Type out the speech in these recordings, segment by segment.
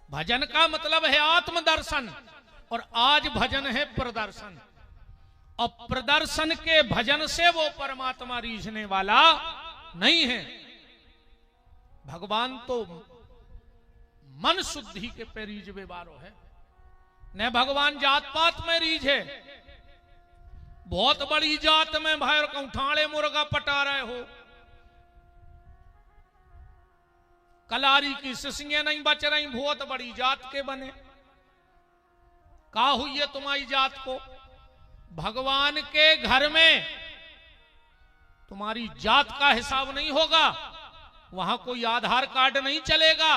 भजन का मतलब है आत्मदर्शन और आज भजन है प्रदर्शन। और प्रदर्शन के भजन से वो परमात्मा रीझने वाला नहीं है। भगवान तो मन शुद्धि के पे रीझ बेबारो है। न भगवान जात पात में रीझ है। बहुत बड़ी जात में भाई कौठाड़े मुर्गा पटा रहे हो, कलारी की सिसियां नहीं बच रही, बहुत बड़ी जात के बने। का हुई है तुम्हारी जात को? भगवान के घर में तुम्हारी जात का हिसाब नहीं होगा, वहां कोई आधार कार्ड नहीं चलेगा,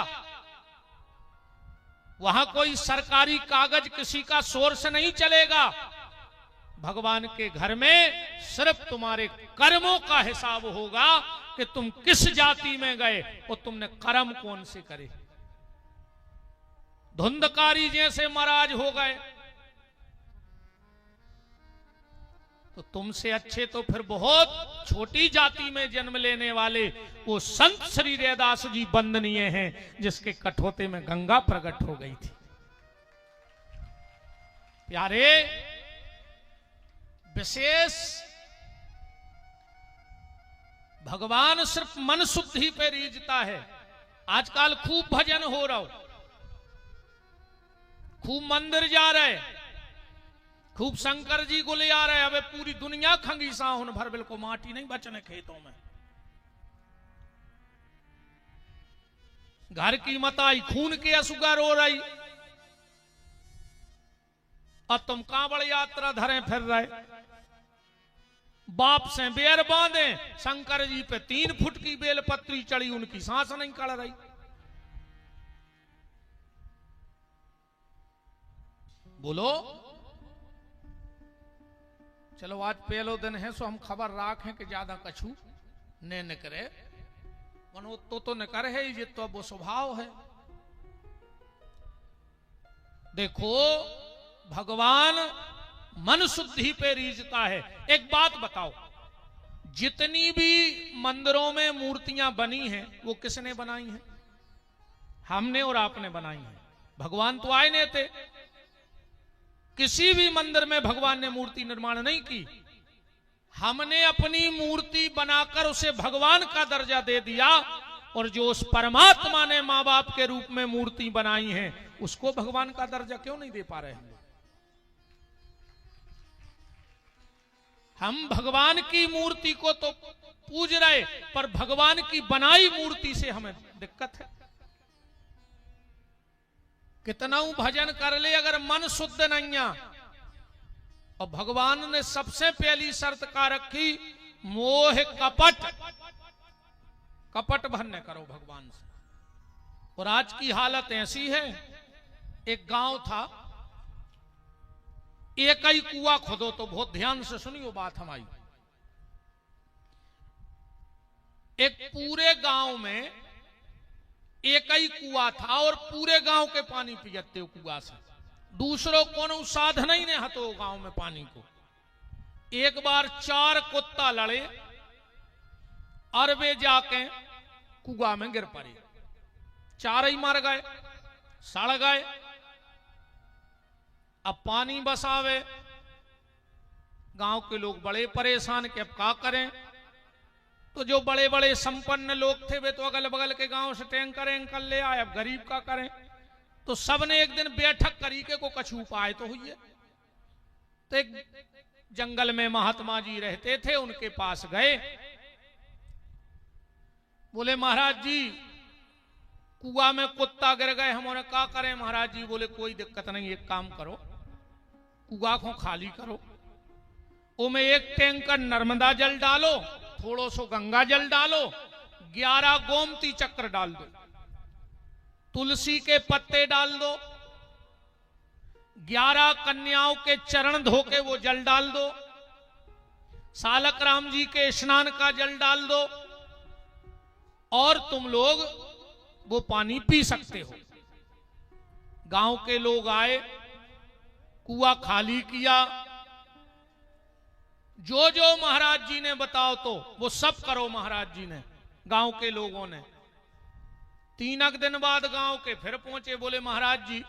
वहां कोई सरकारी कागज किसी का सोर्स नहीं चलेगा। भगवान के घर में सिर्फ तुम्हारे कर्मों का हिसाब होगा कि तुम किस जाति में गए और तुमने कर्म कौन से करे। धुंधकारी जैसे महाराज हो गए तो तुमसे अच्छे तो फिर बहुत छोटी जाति में जन्म लेने वाले वो संत श्री रैदास जी वंदनीय हैं, जिसके कठोते में गंगा प्रकट हो गई थी। प्यारे, विशेष भगवान सिर्फ मन शुद्धि पे रीझता है। आजकल खूब भजन हो रहा हो, खूब मंदिर जा रहे, खूब शंकर जी को ले आ रहे। अब पूरी दुनिया खंगीसा होने भर बिल को माटी नहीं बचने खेतों में। घर की मताई खून के असुगर हो रही और तुम कहां बड़ी यात्रा धरे फिर रहे। बाप से बेर बांधे, शंकर जी पे 3 फुट की बेलपत्री चढ़ी, उनकी सांस नहीं कड़ रही। बोलो, चलो आज पहलो दिन है सो हम खबर राखें कि ज्यादा कछु ने न करे। मनो तो न कर है, ये तो वो स्वभाव है। देखो, भगवान मन शुद्धि पे रीझता है। एक बात बताओ, जितनी भी मंदिरों में मूर्तियां बनी हैं वो किसने बनाई हैं? हमने और आपने बनाई हैं। भगवान तो आए नहीं थे। किसी भी मंदिर में भगवान ने मूर्ति निर्माण नहीं की। हमने अपनी मूर्ति बनाकर उसे भगवान का दर्जा दे दिया, और जो उस परमात्मा ने मां बाप के रूप में मूर्ति बनाई है उसको भगवान का दर्जा क्यों नहीं दे पा रहे हैं? हम भगवान की मूर्ति को तो पूज रहे, पर भगवान की बनाई मूर्ति से हमें दिक्कत है। कितना भजन कर ले, अगर मन शुद्ध नहीं है। और भगवान ने सबसे पहली शर्त का रखी, मोह कपट, कपट भन्न करो भगवान से। और आज की हालत ऐसी है, एक गांव था, एक ही कुआं खोदो, तो बहुत ध्यान से सुनियो बात हमारी। एक पूरे गांव में एक ही कुआं था और पूरे गांव के पानी पियते कुआं से। दूसरों को साधन ही नहीं हतो गांव में पानी को। एक बार 4 कुत्ता लड़े और वे जाके कुआं में गिर पड़े। 4 ही मर गए, सड़ गए। अब पानी बसावे, गांव के लोग बड़े परेशान कि अब क्या करें। तो जो बड़े बड़े संपन्न लोग थे वे तो अगल बगल के गांव से टैंकर एंकर ले आए। अब गरीब का करें, तो सबने एक दिन बैठक करी के को कछु उपाय तो हुई है। तो एक जंगल में महात्मा जी रहते थे, उनके पास गए। बोले, महाराज जी कुआं में कुत्ता गिर गए, हमने क्या करें? महाराज जी बोले, कोई दिक्कत नहीं, एक काम करो, कुआं को खाली करो, उसमें 1 टैंकर नर्मदा जल डालो, थोड़ो सो गंगा जल डालो, 11 गोमती चक्र डाल दो, तुलसी के पत्ते डाल दो, 11 कन्याओं के चरण धोके वो जल डाल दो, सालक राम जी के स्नान का जल डाल दो, और तुम लोग वो पानी पी सकते हो। गांव के लोग आए, कुआं खाली किया, जो जो महाराज जी ने बताओ तो वो सब करो महाराज जी ने, गांव के लोगों ने। 3 दिन बाद गांव के फिर पहुंचे, बोले महाराज जी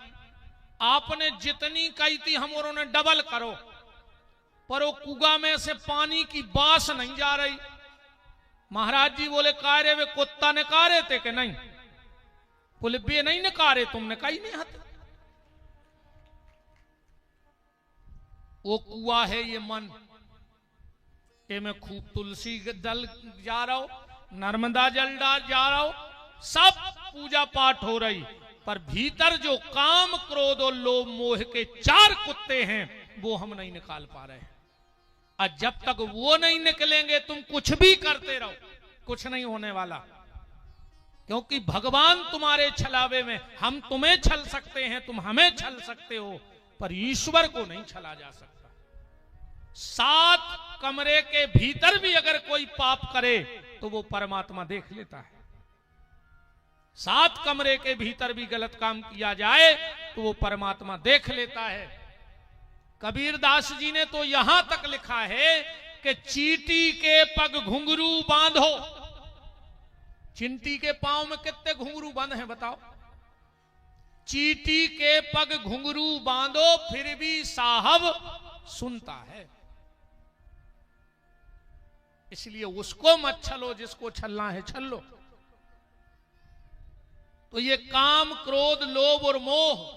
आपने जितनी कही थी हम और उन्हें डबल करो, पर वो कुआ में से पानी की बास नहीं जा रही। महाराज जी बोले कारे वे कुत्ता ने कारे थे कि नहीं? बोले बे नहीं नकारे, तुमने कही नहीं हते। वो कुआ है ये मन, ये में खूब तुलसी जल जा रहा हो, नर्मदा जल जा रहा हो, सब पूजा पाठ हो रही, पर भीतर जो काम क्रोध और लोभ मोह के 4 कुत्ते हैं वो हम नहीं निकाल पा रहे हैं। और जब तक वो नहीं निकलेंगे तुम कुछ भी करते रहो, कुछ नहीं होने वाला। क्योंकि भगवान तुम्हारे छलावे में, हम तुम्हें छल सकते हैं, तुम हमें छल सकते हो, पर ईश्वर को नहीं छला जा सकता। 7 कमरे के भीतर भी अगर कोई पाप करे तो वो परमात्मा देख लेता है। 7 कमरे के भीतर भी गलत काम किया जाए तो वो परमात्मा देख लेता है। कबीरदास जी ने तो यहां तक लिखा है कि चींटी के पग घुंघरू बांधो। चिंटी के पांव में कितने घुंघरू बंद हैं बताओ? चींटी के पग घुंघरू बांधो फिर भी साहब सुनता है। इसलिए उसको मत छलो जिसको छलना है छल लो। तो ये काम क्रोध लोभ और मोह,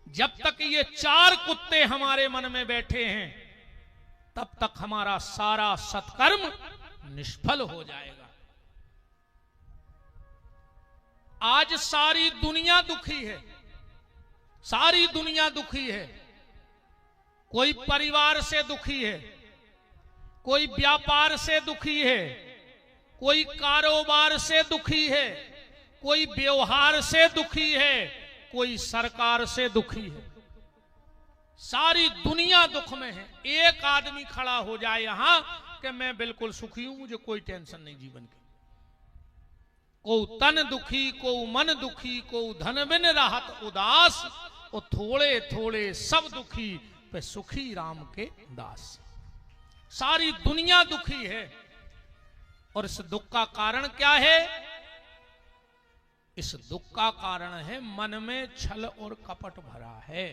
जब तक ये 4 कुत्ते हमारे मन में बैठे हैं तब तक हमारा सारा सत्कर्म निष्फल हो जाएगा। आज सारी दुनिया दुखी है, सारी दुनिया दुखी है। कोई परिवार से दुखी है, कोई व्यापार से दुखी है, कोई कारोबार से दुखी है, कोई व्यवहार से दुखी है, कोई सरकार से दुखी है। सारी दुनिया दुख में है। एक आदमी खड़ा हो जाए यहां कि मैं बिल्कुल सुखी हूं, मुझे कोई टेंशन नहीं जीवन की। को तन दुखी, को मन दुखी, को धन बिन राहत उदास, और थोड़े थोड़े सब दुखी पे सुखी राम के दास। सारी दुनिया दुखी है। और इस दुख का कारण क्या है? इस दुख का कारण है मन में छल और कपट भरा है।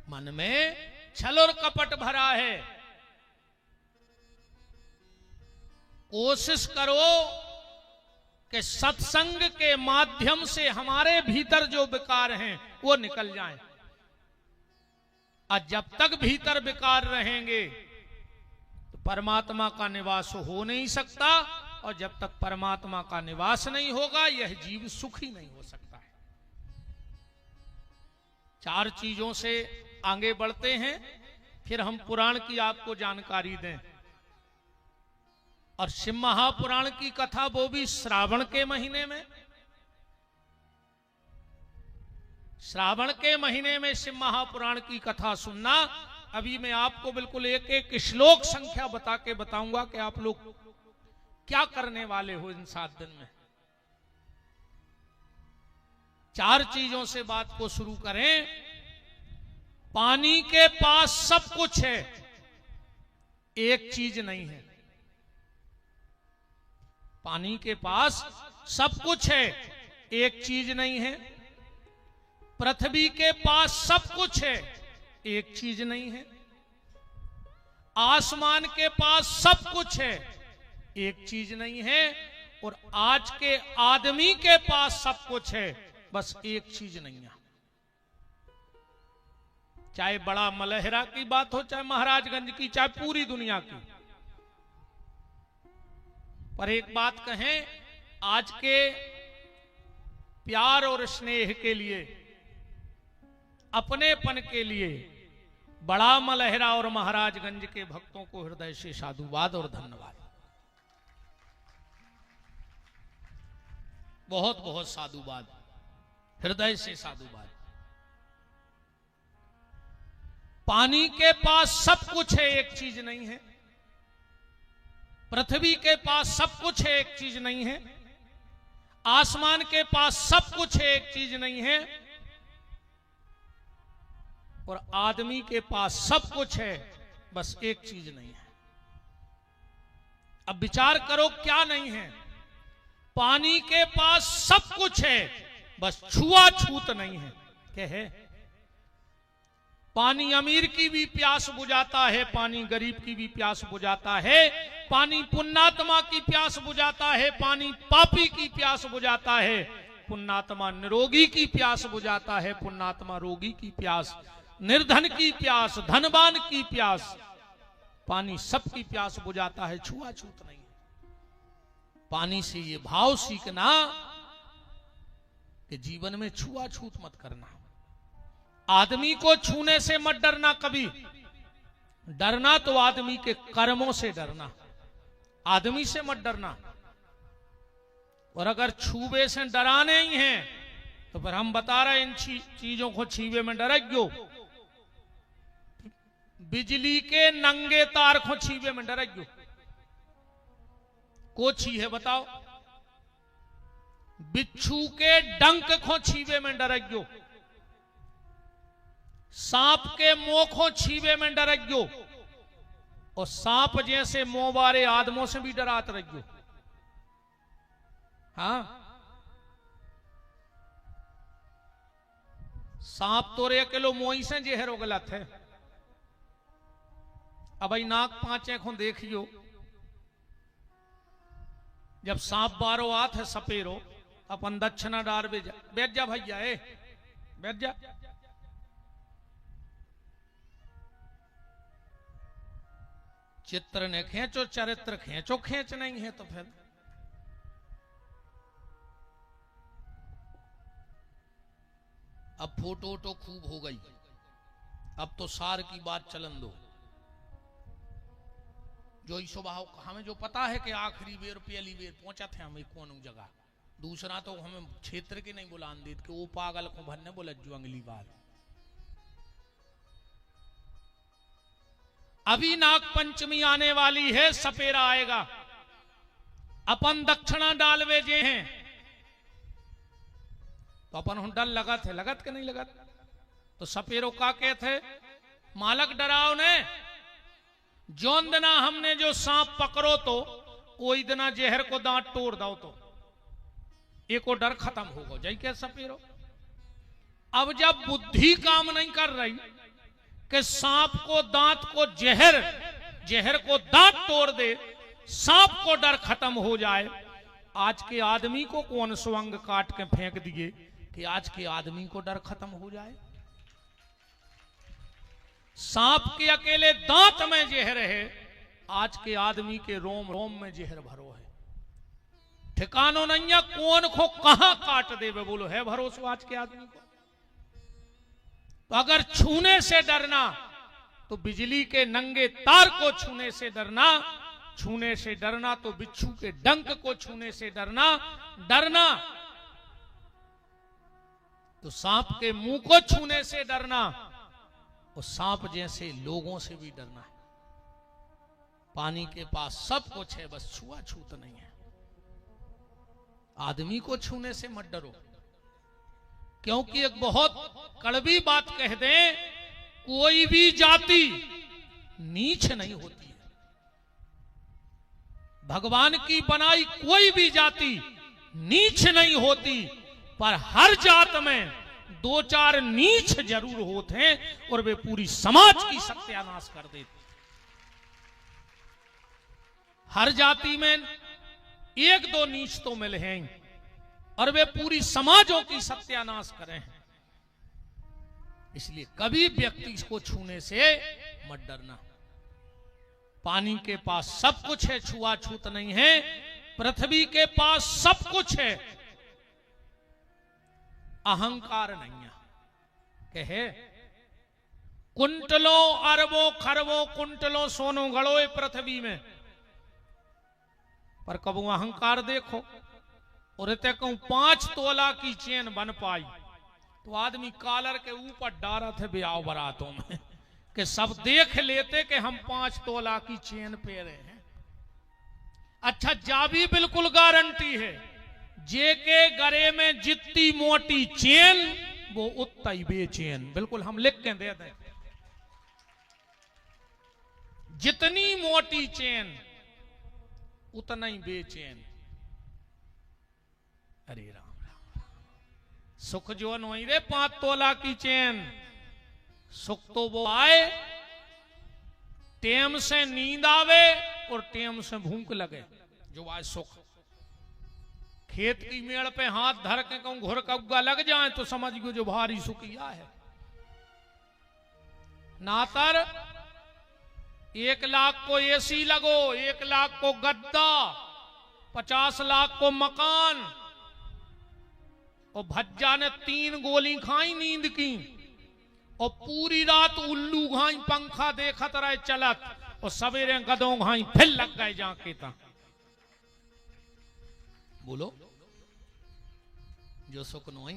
मन में छल और कपट भरा है। कोशिश करो कि सत्संग के माध्यम से हमारे भीतर जो विकार हैं वो निकल जाएं। और जब तक भीतर विकार रहेंगे तो परमात्मा का निवास हो नहीं सकता, और जब तक परमात्मा का निवास नहीं होगा यह जीव सुखी नहीं हो सकता है। 4 चीजों से आगे बढ़ते हैं, फिर हम पुराण की आपको जानकारी दें। और शिव महापुराण की कथा वो भी श्रावण के महीने में। श्रावण के महीने में शिव महापुराण की कथा सुनना। अभी मैं आपको बिल्कुल एक एक श्लोक संख्या बता के बताऊंगा कि आप लोग क्या करने वाले हो इन 7 दिन में। 4 चीजों से बात को शुरू करें। पानी के पास सब कुछ है, एक चीज नहीं है। पानी के पास सब कुछ है, एक चीज नहीं है। पृथ्वी के पास सब कुछ है, एक चीज नहीं है। आसमान के पास सब कुछ है, एक चीज नहीं है। और आज के आदमी के पास सब कुछ है, बस एक चीज नहीं है। चाहे बड़ा मलहरा की बात हो, चाहे महाराजगंज की, चाहे पूरी दुनिया की। पर एक बात कहें, आज के प्यार और स्नेह के लिए, अपनेपन के लिए बड़ा मलहरा और महाराजगंज के भक्तों को हृदय से साधुवाद और धन्यवाद। बहुत बहुत साधुवाद, हृदय से साधुवाद। पानी के पास सब कुछ है, एक चीज नहीं है। पृथ्वी के पास सब कुछ है, एक चीज नहीं है। आसमान के पास सब कुछ है, एक चीज नहीं है। और आदमी के पास सब कुछ है, बस एक चीज नहीं है। अब विचार करो क्या नहीं है। पानी के पास सब कुछ है, बस छुआछूत नहीं है। क्या है? पानी अमीर की भी प्यास बुझाता है, पानी गरीब की भी प्यास बुझाता है, पानी पुण्यात्मा की प्यास बुझाता है, पानी पापी की प्यास बुझाता है, पुण्यात्मा निरोगी की प्यास बुझाता है, पुण्यात्मा रोगी की प्यास, निर्धन की प्यास, धनवान की प्यास, पानी सबकी प्यास बुझाता है, छुआछूत नहीं है। पानी से ये भाव सीखना कि जीवन में छुआछूत मत करना। आदमी को छूने से मत डरना कभी। डरना तो आदमी के कर्मों से डरना, आदमी से मत डरना। और अगर छूबे से डराने ही हैं तो फिर हम बता रहे इन चीजों को छीबे में डरेग्यो। बिजली के नंगे तार को छीबे में डरेग्यो। को छी है बताओ? बिच्छू के डंक को छीबे में डरेग्यो। सांप के मोह को छीबे में डरेग्यो। और सांप जैसे मोह वाले आदमों से भी डरात रहियो। हाँ, सांप तो 1 किलो मोही से जहर गलत है। अब नाक 5 आंखों देखियो, जब सांप 12 हाथ है सपेरो, अपन दक्षिणा डार बैठ जा भैया, बैठ जा। चित्र ने खींचो, चरित्र खींचो, खींच नहीं है तो फिर अब फोटो तो खूब हो गई, अब तो सार की बात चलन दो। जो स्वभाव हमें जो पता है कि आखिरी बेर पहली बेर पहुंचा थे हमें कौन जगह, दूसरा तो हमें क्षेत्र के नहीं बुलान देते कि वो पागल को भरने बोला जो अगली बार। अभी नाग पंचमी आने वाली है, सपेरा आएगा, अपन दक्षिणा डालवे जे हैं तो अपन हम डर लगत है, लगत के नहीं लगत। तो सपेरो का कहते मालक डराओ ने, जौन दिना हमने जो सांप पकड़ो तो कोई दिना जहर को दांत तोड़ दो तो एको डर खत्म होगा जाई क्या सपेरो। अब जब बुद्धि काम नहीं कर रही कि सांप को दांत को जहर को दांत तोड़ दे, सांप को डर खत्म हो जाए। आज के आदमी को कौन स्वंग काट के फेंक दिए कि आज के आदमी को डर खत्म हो जाए। सांप के अकेले दांत में जहर है, आज के आदमी के रोम रोम में जहर भरो है। ठिकानो नहीं है कौन को कहां काट दे, बोलो है भरोसा आज के आदमी को। तो अगर छूने से डरना तो बिजली के नंगे तार को छूने से डरना, छूने से डरना तो बिच्छू के डंक को छूने से डरना तो सांप के मुंह को छूने से डरना, और सांप जैसे लोगों से भी डरना है। पानी के पास सब कुछ है, बस छुआछूत नहीं है। आदमी को छूने से मत डरो, क्योंकि एक बहुत कड़वी बात कह दें, कोई भी जाति नीच नहीं होती है। भगवान की बनाई कोई भी जाति नीच नहीं होती, पर हर जात में 2-4 नीच जरूर होते हैं और वे पूरी समाज की सत्यानाश कर देते। हर जाति में 1-2 नीच तो मिले हैं और वे पूरी समाजों की सत्यानाश करें। इसलिए कभी व्यक्ति को छूने से मत डरना। पानी के पास सब कुछ है, छुआछूत नहीं है। पृथ्वी के पास सब कुछ है, अहंकार नहीं है। कहे कुंटलों अरबों खरबों कुंटलों सोनो गड़ो पृथ्वी में, पर कबू अहंकार देखो। और इतने कहूं 5 तोला की चेन बन पाई तो आदमी कॉलर के ऊपर डारा थे ब्याह बरातों में कि सब देख लेते कि हम 5 तोला की चेन पे रहे हैं। अच्छा, जा भी बिल्कुल गारंटी है, जे के गरे में जितनी मोटी चेन वो उतना ही बेचैन। बिल्कुल हम लिख के दे दें, जितनी मोटी चेन उतना ही बेचैन। अरे राम राम, सुख जो नहीं रे 5 तोला की चैन, सुख तो वो आए टेम से नींद आवे और टेम से भूख लगे, जो आए सुख। खेत की मेड़ पे हाथ धर के कहूं घुर कौगा लग जाए तो समझ गयो जो भारी सुखिया है। नातर 1 लाख को एसी लगो, 1 लाख को गद्दा, 50 लाख को मकान, और भज्जा ने 3 गोली खाई नींद की, और पूरी रात उल्लू घाई पंखा देखत रहे चलत, और सवेरे गदों घाई फिर लग गए जाके ता। बोलो जो सुख नो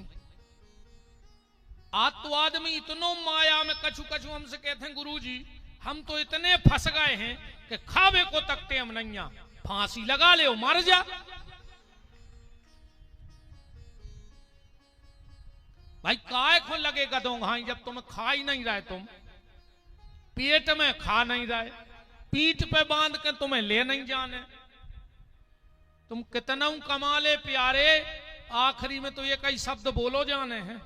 आज तो आदमी इतनो माया में कछु कछु हमसे कहते हैं गुरुजी हम तो इतने फंस गए हैं कि खावे को तकते हम नैया, फांसी लगा ले मर जा। भाई काय को लगे गदों घाई जब तुम्हें खा ही नहीं रहे, तुम पेट में खा नहीं रहे, पीठ पे बांध के तुम्हें ले नहीं जाने, तुम कितना कमा ले प्यारे, आखिरी में तो ये कई शब्द बोलो जाने हैं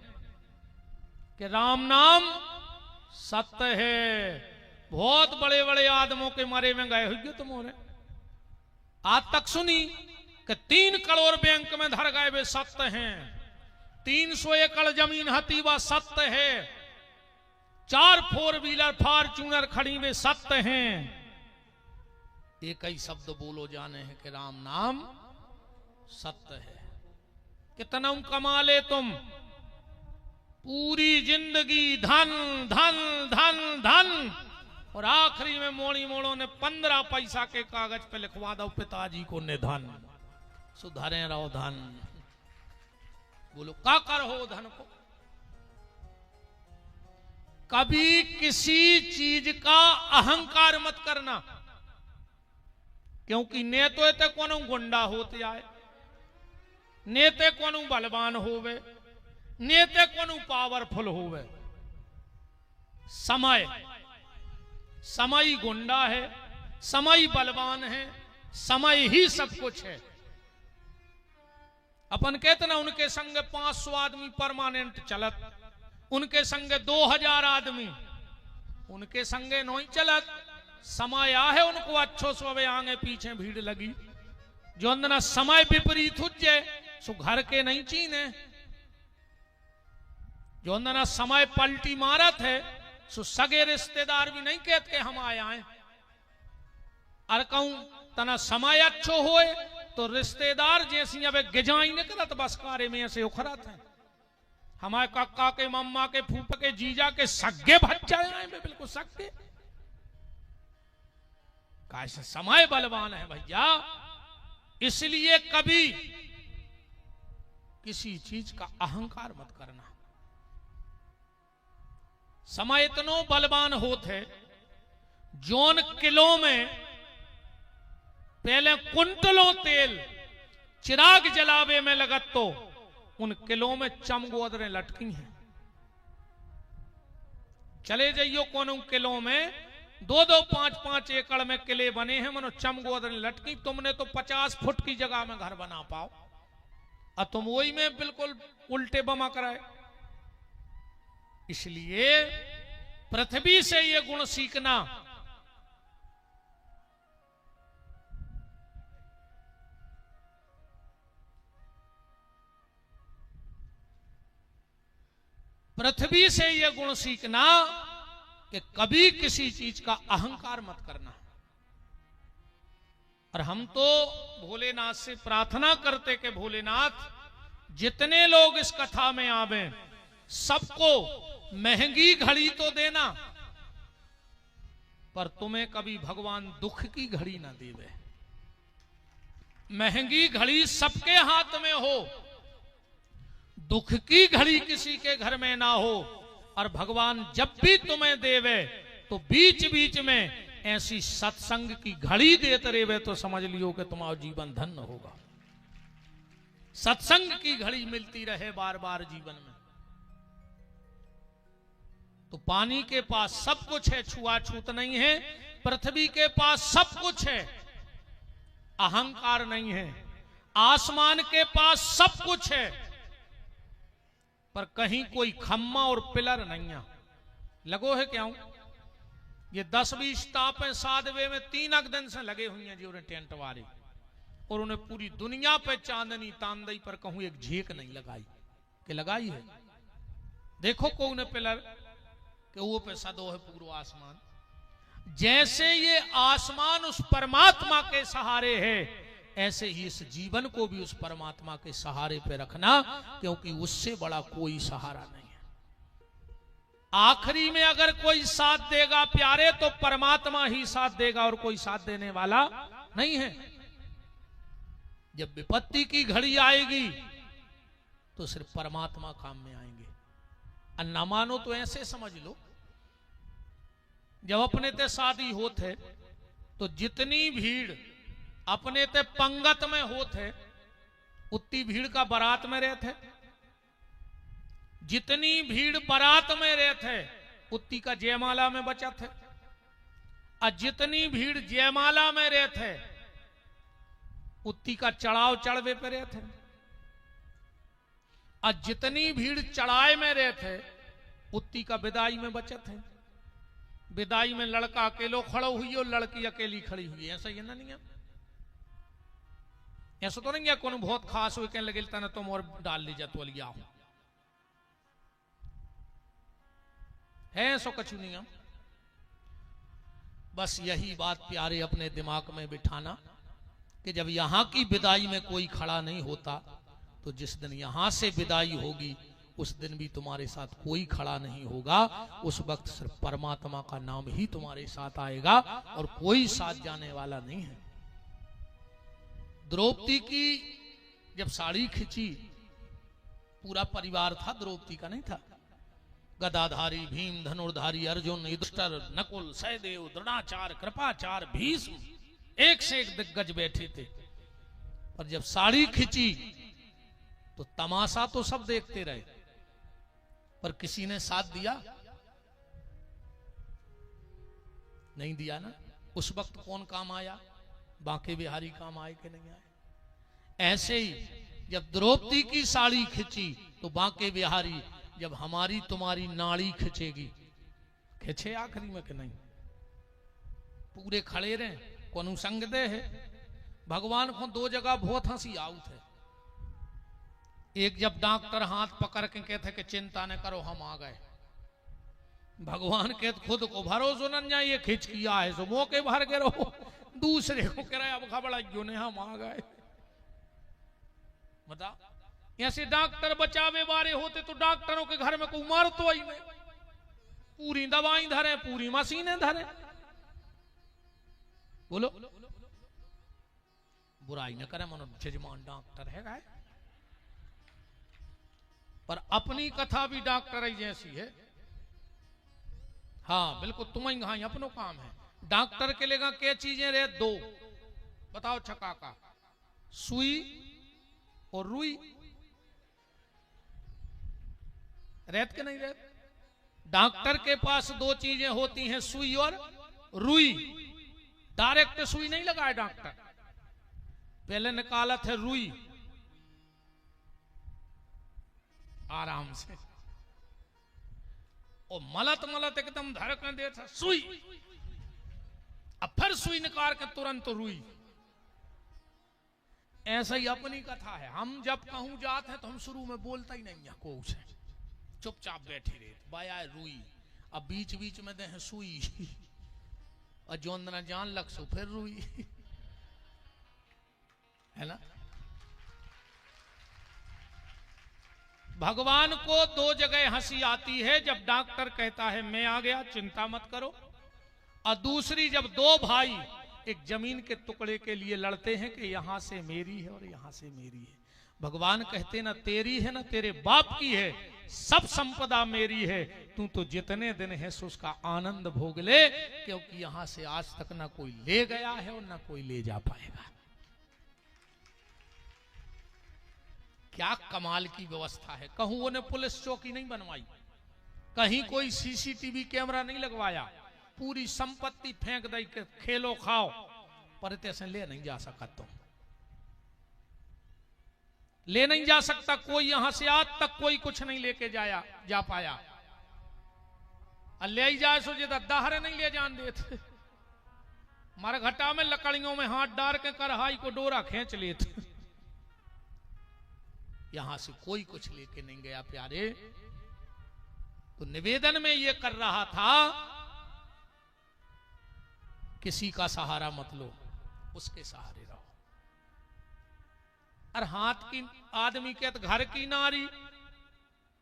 कि राम नाम सत्य है। बहुत बड़े बड़े आदमों के मरे में गए हुए तुम्हारे, आज तक सुनी कि 3 करोड़ बैंक में धर गए वे सत्य हैं, 300 एकड़ जमीन हती वह सत्य है, 4 4 व्हीलर फॉर्च्यूनर खड़ी वे सत्य हैं। एक ही शब्द बोलो जाने हैं कि राम नाम सत्य है। कितना कमा ले तुम, पूरी जिंदगी धन धन धन धन, और आखिरी में मोड़ी मोड़ों ने 15 पैसा के कागज पे लिखवा दो पिताजी को निधन, सुधरे रहो धन। बोलो क्या कर हो धन को। कभी किसी चीज का अहंकार मत करना, क्योंकि नेतो ते कोनो गुंडा होते आए, नेते कोनो बलवान होवे, नेते कोनो पावरफुल होवे। समय समय गुंडा है, समय बलवान है, समय ही सब कुछ है। अपन कहते ना उनके संग 500 आदमी परमानेंट चलत, उनके संगे 2000 आदमी उनके संगे नहीं चलत। समय आहे उनको अच्छो सोवे आगे पीछे भीड़ लगी, जो अंदर समय विपरीत हो जाए सो घर के नहीं चीने, जो अंदर समय पलटी मारत है सो सगे रिश्तेदार भी नहीं कहते कि हम आए आए। और कहूं तना समय अच्छो होए तो रिश्तेदार जैसी अब गिजाई नहीं करत, बस कारे में ऐसे उखरत है। हमारे काका के मम्मा के फूफा के जीजा के सगे भज्जा आए बिल्कुल सगे, कैसे समय बलवान है भैया। इसलिए कभी किसी चीज का अहंकार मत करना। समय इतनो बलवान होते जोन किलो में पहले कुंटलों तेल चिराग जलावे में लगत, तो उन किलो में चमगोदरें लटकी हैं। चले जाइयो कोनो किलो में 2-2 5-5 एकड़ में किले बने हैं, मनो चमगोदरें लटकी। तुमने तो 50 फुट की जगह में घर बना पाओ, और तुम वही में बिल्कुल उल्टे बमा कराए। इसलिए पृथ्वी से ये गुण सीखना। पृथ्वी से ये गुण सीखना कि कभी किसी चीज का अहंकार मत करना। और हम तो भोलेनाथ से प्रार्थना करते कि भोलेनाथ जितने लोग इस कथा में आवे सबको महंगी घड़ी तो देना, पर तुम्हें कभी भगवान दुख की घड़ी ना देवे। महंगी घड़ी सबके हाथ में हो, दुख की घड़ी किसी के घर में ना हो। और भगवान जब भी तुम्हें देवे तो बीच बीच में ऐसी सत्संग की घड़ी देते रहे तो समझ लियो कि तुम्हारा जीवन धन्य होगा। सत्संग की घड़ी मिलती रहे बार बार जीवन में, तो पानी के पास सब कुछ है, छुआछूत नहीं है। पृथ्वी के पास सब कुछ है, अहंकार नहीं है। आसमान के पास सब कुछ है, पर कहीं कोई खम्मा और पिलर नहीं है। लगो है क्यों? ये 10-20 टापें साधवे में 3 दिन से लगे हुए हैं जी उन्हें टेंट वाले, और उन्हें पूरी दुनिया पे चांदनी तांदई पर कहूं एक झीक नहीं लगाई कि लगाई है। देखो को उन्हें पिलर कि वो पे सदो है पूरा आसमान। जैसे ये आसमान उस परमात्मा के सहारे है, ऐसे ही इस जीवन को भी उस परमात्मा के सहारे पे रखना, क्योंकि उससे बड़ा कोई सहारा नहीं है। आखिरी में अगर कोई साथ देगा प्यारे, तो परमात्मा ही साथ देगा और कोई साथ देने वाला नहीं है। जब विपत्ति की घड़ी आएगी तो सिर्फ परमात्मा काम में आएंगे। अन्ना मानो तो ऐसे समझ लो, जब अपने ते शादी होते तो जितनी भीड़ अपने ते पंगत में होते, उतनी भीड़ का बारात में रहते। जितनी भीड़ बारात में रहते, उतनी का जयमाला में बचत है। और जितनी भीड़ जयमाला में रहते, उतनी का चढ़ाव चढ़वे पे रहते। और जितनी भीड़ चढ़ाए में रहते, उतनी का विदाई में बचत है। विदाई में लड़का अकेलो खड़ो हुई और लड़की अकेली खड़ी हुई, ऐसा ही ना नहीं है? ऐसा तो नहीं है कौन बहुत खास हुई कहने लगे ना तुम और डाल लीजिए तो लिया है, ऐसा कुछ नहीं है। बस यही बात प्यारे अपने दिमाग में बिठाना कि जब यहां की विदाई में कोई खड़ा नहीं होता, तो जिस दिन यहां से विदाई होगी उस दिन भी तुम्हारे साथ कोई खड़ा नहीं होगा। उस वक्त सिर्फ परमात्मा का नाम ही तुम्हारे साथ आएगा और कोई साथ जाने वाला नहीं है। द्रौपदी की जब साड़ी खिंची, पूरा परिवार था, द्रौपदी का नहीं था। गदाधारी भीम, धनुर्धारी अर्जुन, युधिष्ठिर, नकुल, सहदेव, द्रोणाचार्य, कृपाचार्य, भीष्म, एक से एक दिग्गज बैठे थे। पर जब साड़ी खिंची तो तमाशा तो सब देखते रहे, पर किसी ने साथ दिया नहीं दिया ना। उस वक्त कौन काम आया? बांके बिहारी काम आए कि नहीं आए? ऐसे ही जब द्रौपदी की साड़ी खिंची तो बांके बिहारी जब हमारी तुम्हारी नाड़ी खिंचेगी, खिंचे आखिरी में कि नहीं? पूरे खड़े रहे, कौन संग दे है। भगवान को 2 जगह बहुत हंसी आउत है। एक जब डॉक्टर हाथ पकड़ के कहते कि चिंता न करो हम आ गए, भगवान के खुद को भरोसा न जाए, ये खिंच किया है सो मौके भर के रहो। दूसरे को कह रहे अब खबड़ा क्यों नहीं हम आ गए। बता, ऐसे डॉक्टर बचावे वाले होते तो डॉक्टरों के घर में कोई मर तो ही नहीं। पूरी दवाई धरे, पूरी मशीनें धरे। बोलो, बुराई न करे, मनो जजमान डॉक्टर है गाय, पर अपनी कथा भी डॉक्टर ही जैसी है। हाँ बिल्कुल, तुम ही हाँ अपनो काम है। डॉक्टर के लिए क्या चीजें रहे? 2 बताओ छका का, सुई और रुई। रहत के नहीं रहत? डॉक्टर के पास 2 चीजें होती हैं, सुई और रुई। डायरेक्ट सुई नहीं लगाए डॉक्टर, पहले निकाला थे रुई आराम से, और मलत मलत एकदम धड़कन दे था सुई, अब फिर सुई निकाल के तुरंत रुई। ऐसा ही अपनी कथा है। हम जब कहूं जाते हैं तो हम शुरू में बोलता ही नहीं है कुछ, चुपचाप बैठे रहे। बाया रुई, अब बीच बीच में दे हैं सुई, और जोंदना जान लग सो फिर रुई, है ना। भगवान को 2 जगह हंसी आती है, जब डॉक्टर कहता है मैं आ गया चिंता मत करो, और दूसरी जब 2 भाई एक जमीन के टुकड़े के लिए लड़ते हैं कि यहां से मेरी है और यहां से मेरी है। भगवान कहते ना तेरी है ना तेरे बाप की है, सब संपदा मेरी है, तू तो जितने दिन है सो उसका आनंद भोग ले, क्योंकि यहां से आज तक ना कोई ले गया है और ना कोई ले जा पाएगा। क्या कमाल की व्यवस्था है। कहूं उन्हें पुलिस चौकी नहीं बनवाई, कहीं कोई सीसीटीवी कैमरा नहीं लगवाया, पूरी संपत्ति फेंक दई के खेलो खाओ, पर तैसे ले नहीं जा सका तुम, ले नहीं जा सकता कोई, यहां से आज तक कोई कुछ नहीं लेके जा पाया। ले ही जाए सो जे दहरे नहीं ले जान देते, मारे घटा में लकड़ियों में हाथ डाल के कढ़ाई को डोरा खींच लेते। यहां से कोई कुछ लेके नहीं गया प्यारे। तो निवेदन में ये कर रहा था, किसी का सहारा मत लो, उसके सहारे रहो। और हाथ की आदमी के तो घर की नारी,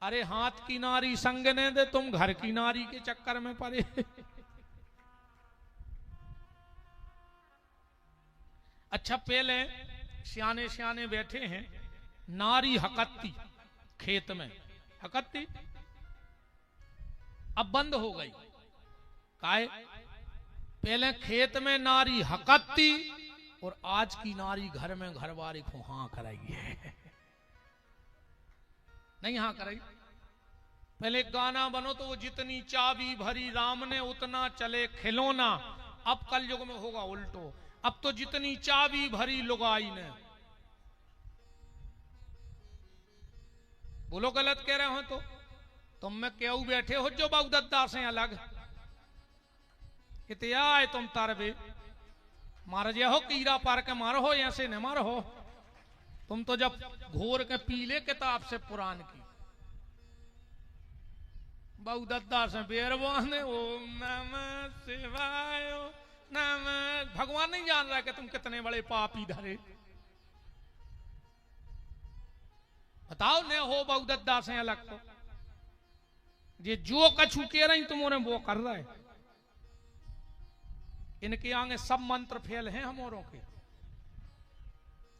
अरे हाथ की नारी संग ने दे, तुम घर की नारी के चक्कर में पड़े। अच्छा पहले सियाने सियाने बैठे हैं, नारी हकत्ती खेत में, हकत्ती अब बंद हो गई। काहे? पहले खेत में नारी हकत्ती और आज की नारी घर में घरवारी को हाँ कराई है। नहीं हाँ कराई। पहले गाना बनो तो वो जितनी चाबी भरी राम ने उतना चले खिलौना, अब कल युग में होगा उल्टो, अब तो जितनी चाबी भरी लुगाई ने। बोलो गलत कह रहे हो तो तुम में क्यों बैठे हो जो बाउदद्दा से अलग कितिया है तुम तारबे मार जे हो कीड़ा पार के मारो हो, ऐसे न मारो हो। तुम तो जब घोर के पीले किताब से पुराण की बाउदद्दा से बेरवाने ओम नमः शिवाय नमः, भगवान नहीं जान रहा कि तुम कितने बड़े पापी धरे। बताओ न हो बाउदद्दा से अलग तो ये जो कछु कह रही तुमने वो कर रहा है। इनके आगे सब मंत्र फेल हैं हमारों के।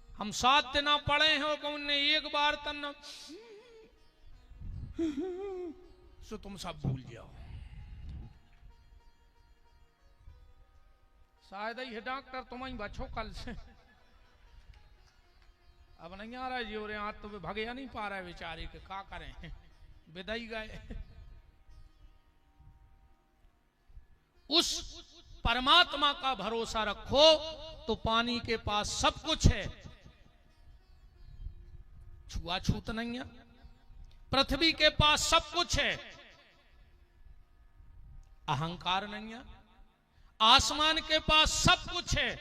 हम 7 दिन पढ़े हैं और उनने एक बार तन सो तुम सब भूल जाओ। शायद ही डॉक्टर तुम ही बचो कल से। अब नहीं आ रहा है जी, और आज तो भगया नहीं पा रहा है बेचारे के, क्या करें विदाई गए। उस परमात्मा का भरोसा रखो तो पानी के पास सब कुछ है, छुआछूत नहीं है। पृथ्वी के पास सब कुछ है, अहंकार नहीं है। आसमान के पास सब कुछ है,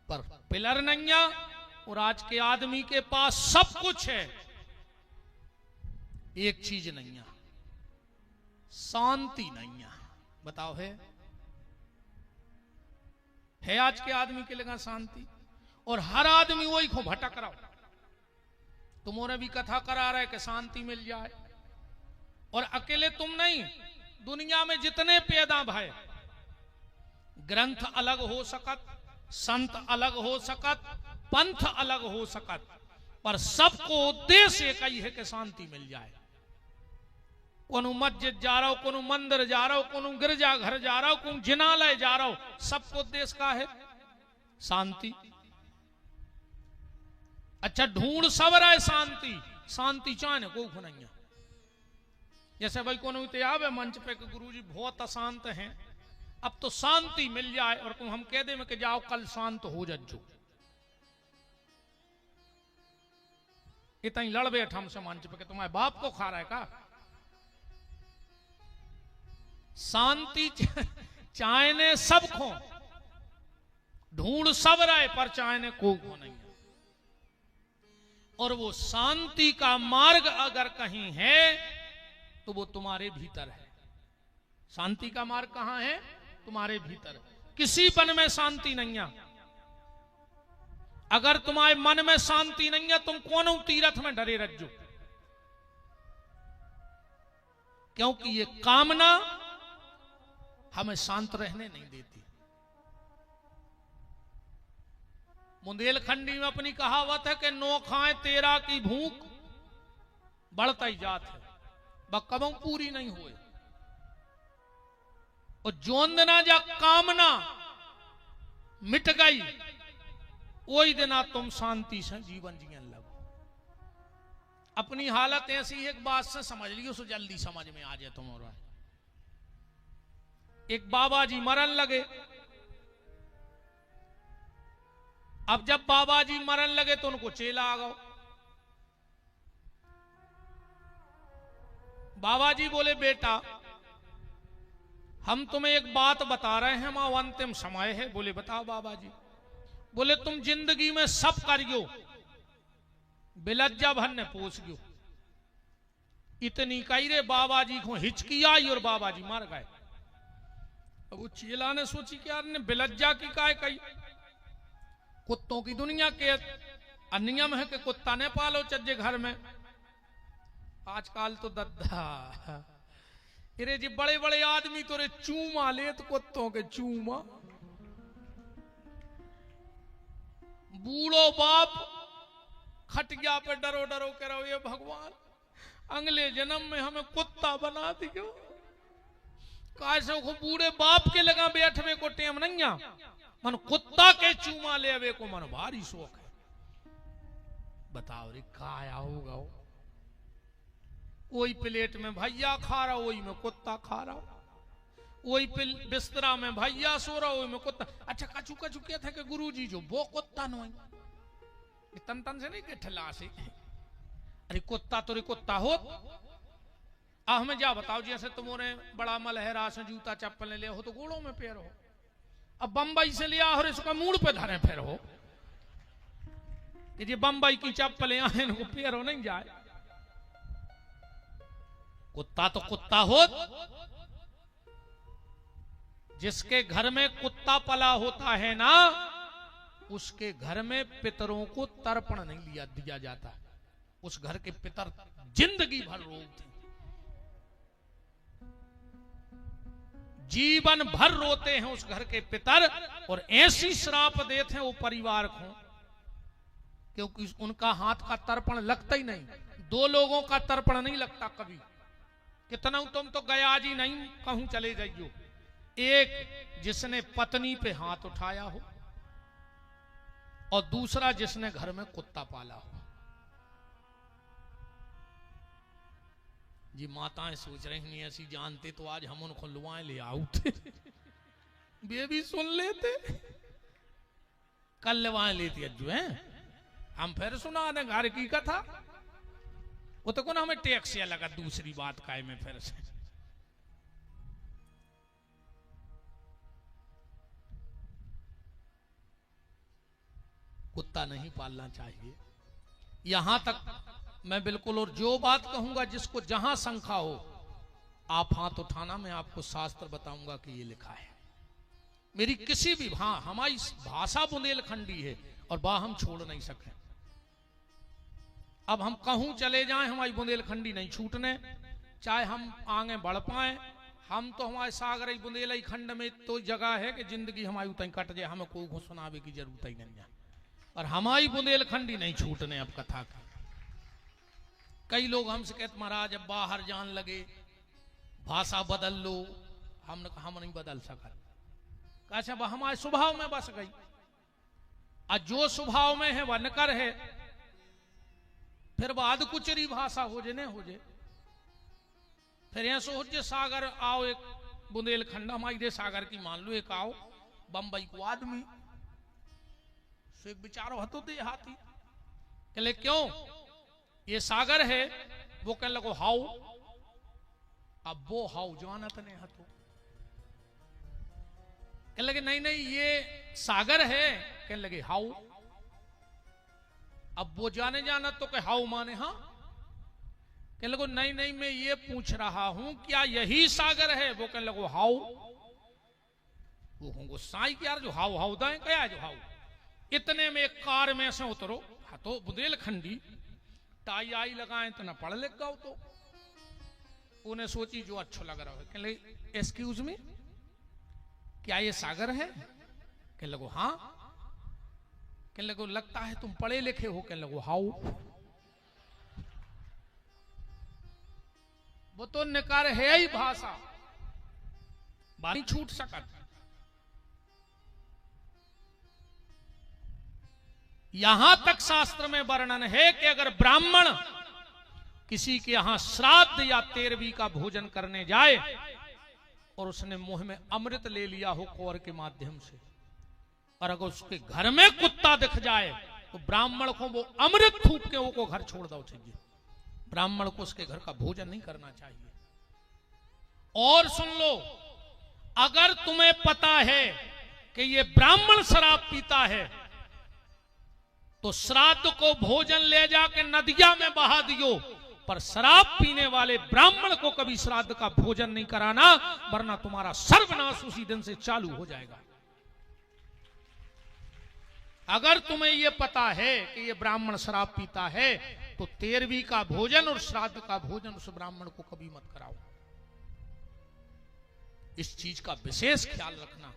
पर पिलर नहीं है। और आज के आदमी के पास सब कुछ है, एक चीज नहीं है, शांति नहीं है। बताओ है आज के आदमी के लिए शांति? और हर आदमी वही को भटक रहा। तुमने भी कथा करा रहे कि शांति मिल जाए, और अकेले तुम नहीं, दुनिया में जितने पैदा भय, ग्रंथ अलग हो सकत, संत अलग हो सकत, पंथ अलग हो सकत, पर सबको उद्देश्य एक ही है कि शांति मिल जाए। कोनो मस्जिद जा रहा हो, कोनो मंदिर जा रहा हो, कोनो गिरजा घर जा रहा हो, कोनो जिनालय जा रहा हो, सबको उद्देश्य का है शांति। अच्छा ढूंढ सब रहा है शांति, शांति चाहे को नहीं है। जैसे भाई कोनो इतिहास है मंच पे कि गुरुजी बहुत अशांत हैं, अब तो शांति मिल जाए, और हम कह दे में कि जाओ कल शांत हो जज्जो, इतना ही लड़ बैठ हमसे मंच पे कि तुम्हारे बाप को खा रहा है का? शांति चाहने सब खो, ढूंढ सब रहे पर चाहने को नहीं है। और वो शांति का मार्ग अगर कहीं है तो वो तुम्हारे भीतर है। शांति का मार्ग कहां है? तुम्हारे भीतर। किसी मन में शांति नहीं है। अगर तुम्हारे मन में शांति नहीं है, तुम कौन तीर्थ में डरे रज्जो, क्योंकि ये कामना हमें शांत रहने नहीं देती। बुंदेलखंडी में अपनी कहावत है कि नो खाए तेरा की भूख बढ़ता ही जात है, बकबों पूरी नहीं हुए। और जोंदना जा कामना मिट गई, वही दिना तुम शांति से जीवन जीवन लगो। अपनी हालत ऐसी एक बात से समझ लियो, सो जल्दी समझ में आ जाए तुम्हारा। एक बाबा जी मरन लगे। अब जब बाबा जी मरन लगे तो उनको चेला आ गया। बाबा जी बोले बेटा हम तुम्हें एक बात बता रहे हैं, मां अंतिम समय है। बोले बताओ बाबा जी। बोले तुम जिंदगी में सब करियो, बिलज्जा भर ने पोस गयो। इतनी कही रे बाबा जी को हिचकी आई और बाबा जी मर गए। अब वो चेला ने सोची कि यार ने बिलज्जा की काय कही। कुत्तों की दुनिया के नियम है कि कुत्ता ने पालो चज्जे घर में। आजकल तो दद्दा अरे जी बड़े बड़े आदमी तो रे चूमा ले तो कुत्तों के चूमा। बूढ़ो बाप खटिया पे डरो डरो के रहो, ये भगवान अगले जन्म में हमें कुत्ता बना दियो। कैसे को बूढ़े बाप के लगा बैठवे को टेम नहीं आ, मन कुत्ता के चूमा ले वे को मन भारी शौक है। बताओ रे काया होगा। वही प्लेट में भैया खा रहा, वही में कुत्ता खा रहा। वही बिस्तरा में भैया सो रहा, वही में कुत्ता। अच्छा कचू कचू क्या था कि गुरुजी जो वो कुत्ता नहीं तन तन से नहीं के ठला से। अरे कुत्ता तो रे कुत्ता हो। हमें जा बताओ जैसे तुम्हारे बड़ा मलहरा से जूता चप्पल ले हो तो गोड़ों में पैर हो। अब बंबई से लिया हो इसका मूड पे धरे फिर हो। ये बंबई की चप्पलें आए इनको पैर हो नहीं जाए। कुत्ता तो कुत्ता हो। जिसके घर में कुत्ता पला होता है ना, उसके घर में पितरों को तर्पण नहीं लिया दिया जाता। उस घर के पितर जिंदगी भर रोते, जीवन भर रोते हैं उस घर के पितर। और ऐसी श्राप देते हैं वो परिवार को, क्योंकि उनका हाथ का तर्पण लगता ही नहीं। दो लोगों का तर्पण नहीं लगता कभी। कितना तुम तो गया जी नहीं कहूं चले जाइयो। एक जिसने पत्नी पे हाथ उठाया हो और दूसरा जिसने घर में कुत्ता पाला हो। जी माताएं सोच रही नहीं ऐसी जानते तो आज हम उनको लुआए ले आउते। वे भी सुन लेते, कल लुआए लेती अज्जू है। हम फिर सुना दे घर की कथा। वो तो कौन हमें टैक्स लगा दूसरी बात काय में फिर से। कुत्ता नहीं पालना चाहिए। यहां तक मैं बिल्कुल, और जो बात कहूंगा जिसको जहां शंका हो आप हाथ उठाना, मैं आपको शास्त्र बताऊंगा कि ये लिखा है। मेरी किसी भी हमारी भाषा बुंदेलखंडी है और बा हम छोड़ नहीं सके। अब हम कहूं चले जाएं हमारी बुंदेलखंडी नहीं छूटने, चाहे हम आगे बढ़ पाए। हम तो हमारे सागर बुंदेली खंड में तो जगह है कि जिंदगी हमारी उतनी कट जाए, हमें कोई सुनावे की जरूरत ही नहीं है। और हमारी बुंदेलखंडी नहीं छूटने अब कथा का। कई लोग हमसे कहते महाराज अब बाहर जान लगे भाषा बदल लो। हमने कहा हम नहीं बदल सका। कैसे हमारे स्वभाव में बस गई। और जो स्वभाव में है वह नकर है, फिर बाद कुचरी भाषा हो जे न हो जे। फिर यहां सोच जे सागर आओ, एक बुंदेलखंड हमारी दे सागर की मान लो, एक आओ बंबई को आदमी से एक बिचारो हतो दे हाथी कहले क्यों ये सागर है। वो कहने लगो हाउ। अब वो हाउ जानत ने हतो। कहने लगे नहीं नहीं ये सागर है। कहने लगे हाउ। अब वो जाने जाना तो कहे हाउ माने हाँ। कहने लगो नहीं नहीं मैं ये पूछ रहा हूं क्या यही सागर है। वो कहने लगो हाउ। वो गुस्साई कि यार जो हाउ हाउ दाएं क्या जो हाउ। इतने में एक कार में से उतरो, हाँ तो बुंदेलखंडी टाई आई लगाए तो ना पढ़ लिख गओ। तो उन्हें सोची जो अच्छा लग रहा है। कहने लगे एक्सक्यूज मी क्या ये सागर है। कहने लगो हाँ। कहने लगो लगता है तुम पढ़े लिखे हो। कहने लगो हाउ। वो तो निकार है ही भाषा, बारी छूट सकत। यहां तक शास्त्र में वर्णन है कि अगर ब्राह्मण किसी के यहां श्राद्ध या 13वीं का भोजन करने जाए और उसने मुंह में अमृत ले लिया हो कौर के माध्यम से, और अगर उसके घर में कुत्ता दिख जाए तो ब्राह्मण को वो अमृत थूक के वो घर छोड़ दो चाहिए। ब्राह्मण को उसके घर का भोजन नहीं करना चाहिए। और सुन लो, अगर तुम्हें पता है कि ये ब्राह्मण शराब पीता है तो श्राद्ध को भोजन ले जाके नदिया में बहा दियो, पर शराब पीने वाले ब्राह्मण को कभी श्राद्ध का भोजन नहीं कराना, वरना तुम्हारा सर्वनाश उसी दिन से चालू हो जाएगा। अगर तुम्हें यह पता है कि यह ब्राह्मण शराब पीता है तो 13वीं का भोजन और श्राद्ध का भोजन उस ब्राह्मण को कभी मत कराओ। इस चीज का विशेष ख्याल रखना।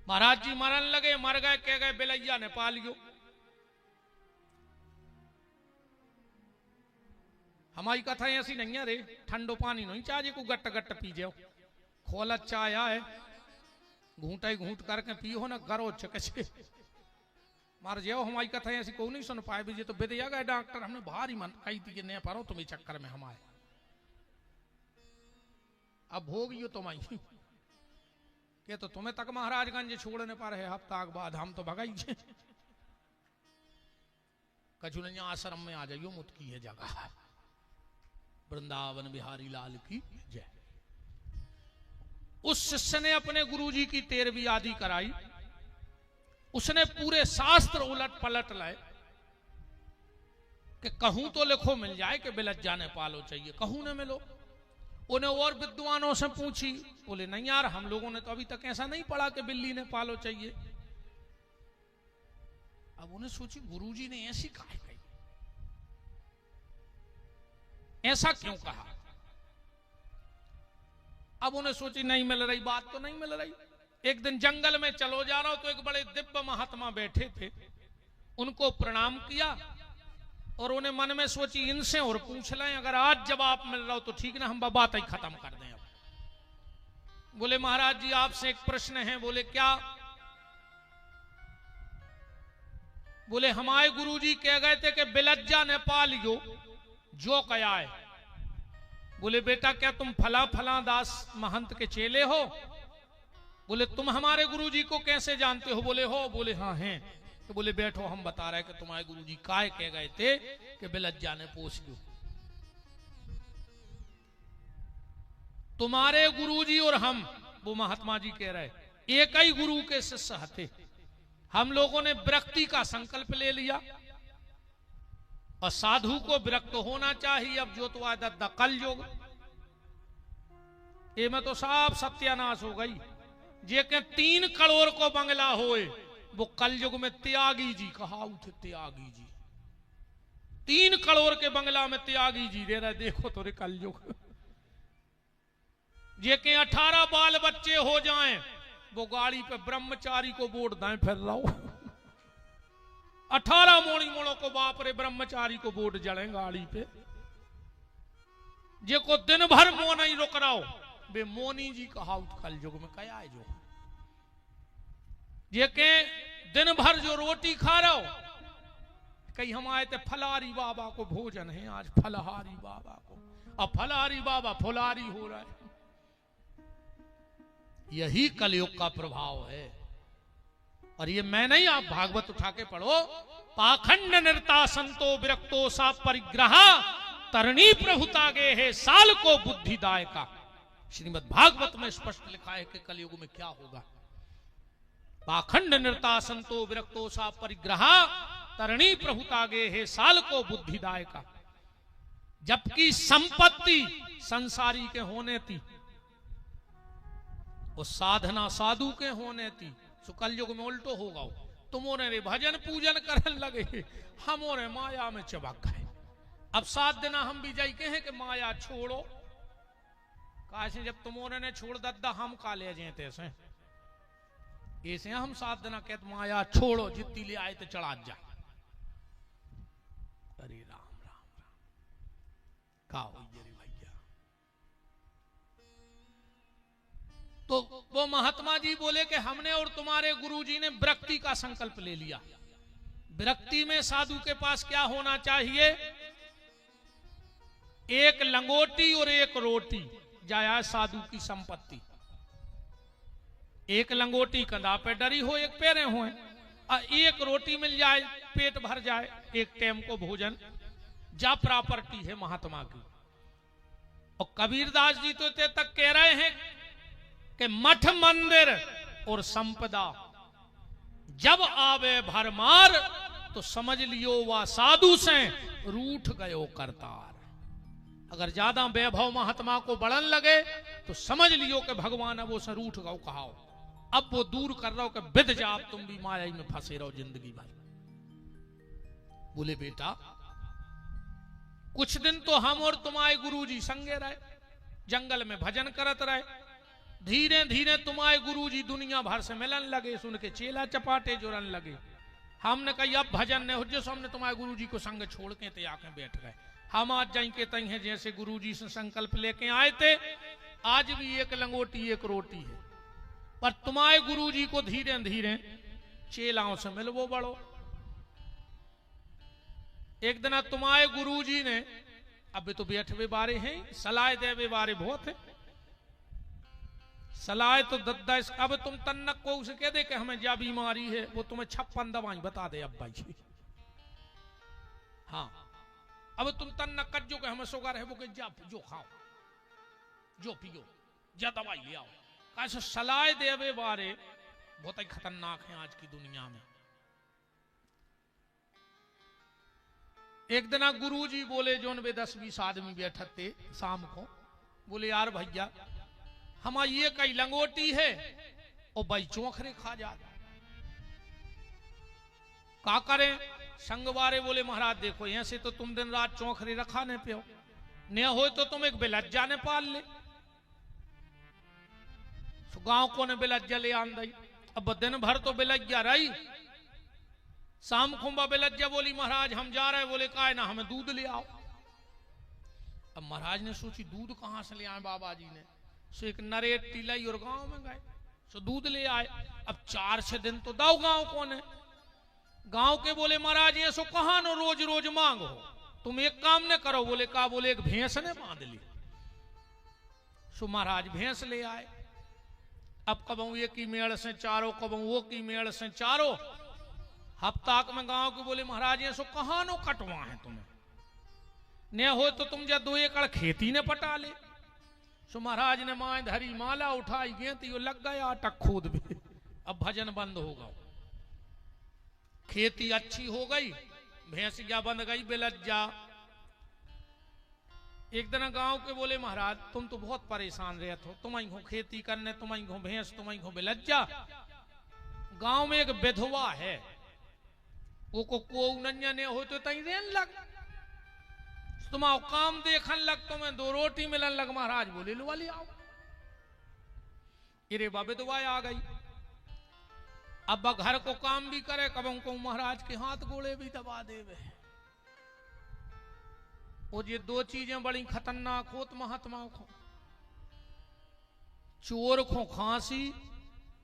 महाराज जी मरन लगे, मर गए, कह गए बेलैया ने पा लियो। हमारी कथा ऐसी नहीं है रे, ठंडो पानी नहीं चाहिए को गट्ट गट्ट पी जाओ, खोला चाय है घूंटा ही घूंट करके पियो ना, गरो चके मार जाओ। हमारी कथा ऐसी को नहीं सुन पाए भी, तो बेदिया गए डॉक्टर, हमने भारी मन कही थी कि नहीं पारो तुम इस चक्कर में हमारे अब हो गई तुम आई के तो तुम्हें तक महाराजगंज छोड़ने पर है हफ्ता के बाद, हम तो भगाई कचुनिया आश्रम में आ जाइयो, मुतकी है जगह। वृंदावन बिहारी लाल की जय। उस शिष्य ने अपने गुरुजी की 13वीं आदि कराई। उसने पूरे शास्त्र उलट पलट लाए कि कहूं तो लिखो मिल जाए कि बेलज्जा ने पालो चाहिए, कहूं न मिलो। उन्हें और विद्वानों से पूछी, बोले नहीं यार, हम लोगों ने तो अभी तक ऐसा नहीं पढ़ा कि बिल्ली ने पालो चाहिए। अब उन्हें सोची गुरुजी ने ऐसी कहा, ऐसा क्यों कहा। अब उन्हें सोची नहीं मिल रही बात, तो नहीं मिल रही। एक दिन जंगल में चलो जा रहा हो तो एक बड़े दिव्य महात्मा बैठे थे, उनको प्रणाम किया और उन्हें मन में सोची इनसे और पूछ लें, अगर आज जवाब मिल रहा हो तो ठीक ना, हम बात ही खत्म कर दें। अब बोले महाराज जी आपसे एक प्रश्न है। बोले क्या। बोले हमारे गुरुजी कह गए थे कि बेलज्जा ने पा लियो, जो कया है। बोले बेटा क्या तुम फला फला दास महंत के चेले हो। बोले तुम हमारे गुरुजी को कैसे जानते हो। बोले हो। बोले हाँ हैं। तो बोले बैठो, हम बता रहे कि तुम्हारे गुरुजी काय कह गए थे कि बेलज्जा ने पोस लो। तुम्हारे गुरुजी और हम, वो महात्मा जी कह रहे, एक ही गुरु के शिष्य थे। हम लोगों ने विरक्ति का संकल्प ले लिया और साधु को विरक्त होना चाहिए। अब जो तो आदत कल युग, ये में तो साफ सत्यानाश हो गई। जे के 3 करोड़ को बंगला होए, वो कल युग में त्यागी जी कहा उठे। त्यागी जी 3 करोड़ के बंगला में त्यागी जी दे रहे, देखो तो रे कल युग। जे के 18 बाल बच्चे हो जाएं, वो गाड़ी पे ब्रह्मचारी को वोट दाएं फिर रहा हो। 18 मोड़ी मोड़ों को बाप रे ब्रह्मचारी को वोट जड़े गाड़ी पे। जे को दिन भर मोन ही रुक रहा हो, बे मोनी जी कहा कल युग में क्या है। जो जे के दिन भर जो रोटी खा रहा हो, कहीं हम आए थे फलारी बाबा को भोजन है आज, फलहारी बाबा को, अब फलहारी बाबा फुलारी हो रहा है। यही कलयुग का प्रभाव है। और ये मैं नहीं, आप भागवत उठा के पढ़ो। पाखंड निर्ता संतो विरक्तो सा परिग्रह तरणी प्रभुता गे है साल को बुद्धिदाय का। श्रीमद् भागवत में स्पष्ट लिखा है कि कलयुग में क्या होगा। पाखंड निर्ता संतो विरक्तो सा परिग्रह तरणी प्रभुता गे है साल को बुद्धिदाय का। जबकि संपत्ति संसारी के होने थी, वो साधना साधु के होने थी। सो कलयुग में उल्टो होगा। तुमोरे रे भजन पूजन करने लगे, हमोरे माया में चबक गए। अब 7 दिन हम भी जाई कहे कि माया छोड़ो, कासे जब तुमोरे ने छोड़ दद्दा हम का ले जेते से ऐसे हम 7 दिन कहते माया छोड़ो, जितनी ले आए तो चढ़ा जा। अरे राम राम राम का हो भैया। तो वो महात्मा जी बोले कि हमने और तुम्हारे गुरुजी ने विरक्ति का संकल्प ले लिया। विरक्ति में साधु के पास क्या होना चाहिए, एक लंगोटी और एक रोटी, जाया साधु की संपत्ति। एक लंगोटी कंधा पे डरी हो, एक पैरे हो, एक रोटी मिल जाए पेट भर जाए, एक टाइम को भोजन, जा प्रॉपर्टी है महात्मा की। और कबीरदास जी तो ते तक कह रहे हैं कि मठ मंदिर और संपदा जब आवे भरमार, तो समझ लियो वह साधु से रूठ गयो करतार। अगर ज्यादा वैभव महात्मा को बढ़न लगे तो समझ लियो कि भगवान अब उसे रूठ गयो कहाओ, अब वो दूर कर रहा हो कि बिद जा, अब तुम भी माया में फंसे रहो जिंदगी भर। बोले बेटा कुछ दिन तो हम और तुम्हारे गुरुजी संगे रहे, जंगल में भजन करत रहे, धीरे धीरे तुम्हारे गुरुजी दुनिया भर से मिलन लगे, सुन के चेला चपाटे जुड़न लगे। हमने कही अब भजन नहीं हो, जो हमने तुम्हारे गुरुजी को संग छोड़ के ते आके बैठ गए। हम आज जाई के तई हैं जैसे गुरुजी से संकल्प लेके आए थे, आज भी एक लंगोटी एक रोटी है, पर तुम्हारे गुरुजी को धीरे धीरे चेलाओं से मिलवो बड़ो। एक दिन तुम्हारे गुरुजी ने, अब तो बैठवे बारे हैं, सलाह देवे बारे बहुत है, सलाह तो दद्दा। अब तुम तन्नक को उसे कह दे कि हमें क्या बीमारी है, वो तुम्हें 56 दवाएं बता दे अब भाई। हाँ अब तुम तन्नक कर जो कि हमें शुगर है, वो कि जा जो खाओ जो पियो जा दवाई ले आओ। कैसे सलाह देवे बारे बहुत ही खतरनाक है आज की दुनिया में। एक दिन गुरुजी बोले जोन वे 10-20 आदमी बैठे थे शाम को, बोले यार भैया हमारी ये कई लंगोटी है और भाई चोखरे खा जाता, का करें? संगवारे बोले महाराज देखो ऐसे तो तुम दिन रात चोखरे रखा नहीं पियो, न हो तो तुम एक बिलज्जा ने पाल ले। तो गांव को ने बिलज्जा ले आन दई, अब दिन भर तो बिलज्जा रही, शाम खुंबा बिलज्जा बोली महाराज हम जा रहे, बोले का है ना हमें दूध ले आओ। अब महाराज ने सोची दूध कहां से ले आए बाबा जी ने, सो एक नरेट टीलाई और गांव में गए, सो दूध ले आए। अब 4-6 दिन तो दाओ गांव कौन है, गांव के बोले महाराज ये सो कहां नो रोज रोज मांगो, तुम एक काम न करो, बोले का, बोले एक भैंस ने बांध ली। सो महाराज भैंस ले आए। अब कबू ये की मेड़ से चारो, कबू वो की मेड़ से चारो, हफ्ताक में गांव के बोले महाराज ये सो कहां नो कटवा है तुम्हें, न हो तो तुम जा 2 एकड़ खेती ने पटा ले। सो महाराज ने माए धरी माला उठाई गेंती वो लग गया अटक खोद भी। अब भजन बंद हो गया, खेती अच्छी हो गई, भैंसिया बंद गई बिलज्जा। एक दिन गांव के बोले महाराज तुम तो बहुत परेशान रहते हो, तुम ही हो खेती करने, तुम ही हो भैंस, तुम ही हो बिलज्जा। गांव में एक विधवा है, वो को नन्या ने हो तो तई रेन लग, तुम्हारा काम देखन लग, तुम्हें 2 रोटी मिलन लग। महाराज बोले लो वाली आओ, इरे बाबे दुआ आ गई। अब घर को काम भी करे, कब को महाराज के हाथ गोले भी दबा देवे। और ये 2 चीजें बड़ी खतरनाक होत महात्माओं को, चोर को खांसी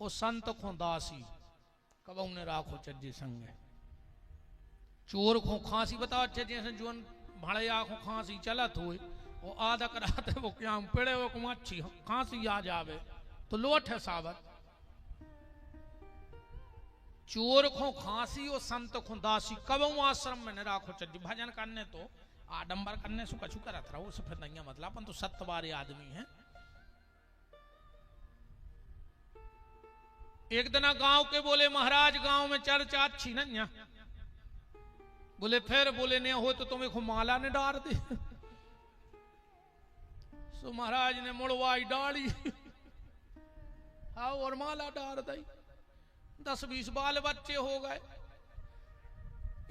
और संत को दासी, कब ने राखो चज्जे संगे। चोर को खांसी बताओ चज्जे से जोन भाड़े आंखों खांसी चलत हुई, वो आधा कराते वो क्या पेड़े वो अच्छी खांसी आ जावे तो लोट है साबत। चोर को खांसी और संत को दासी, कब आश्रम में न राखो चज्जी। भजन करने तो आडंबर करने से कछु करत रहो, उसे फिर नहीं मतलब अपन तो सत्य आदमी है। एक दिन गांव के बोले महाराज गांव में चर्चा अच्छी न, बोले फिर, बोले ने हो तो तुम्हें माला ने डाल दे। सो महाराज ने मुड़वाई डाली, हाँ और माला डाल दी। 10-20 बाल बच्चे हो गए।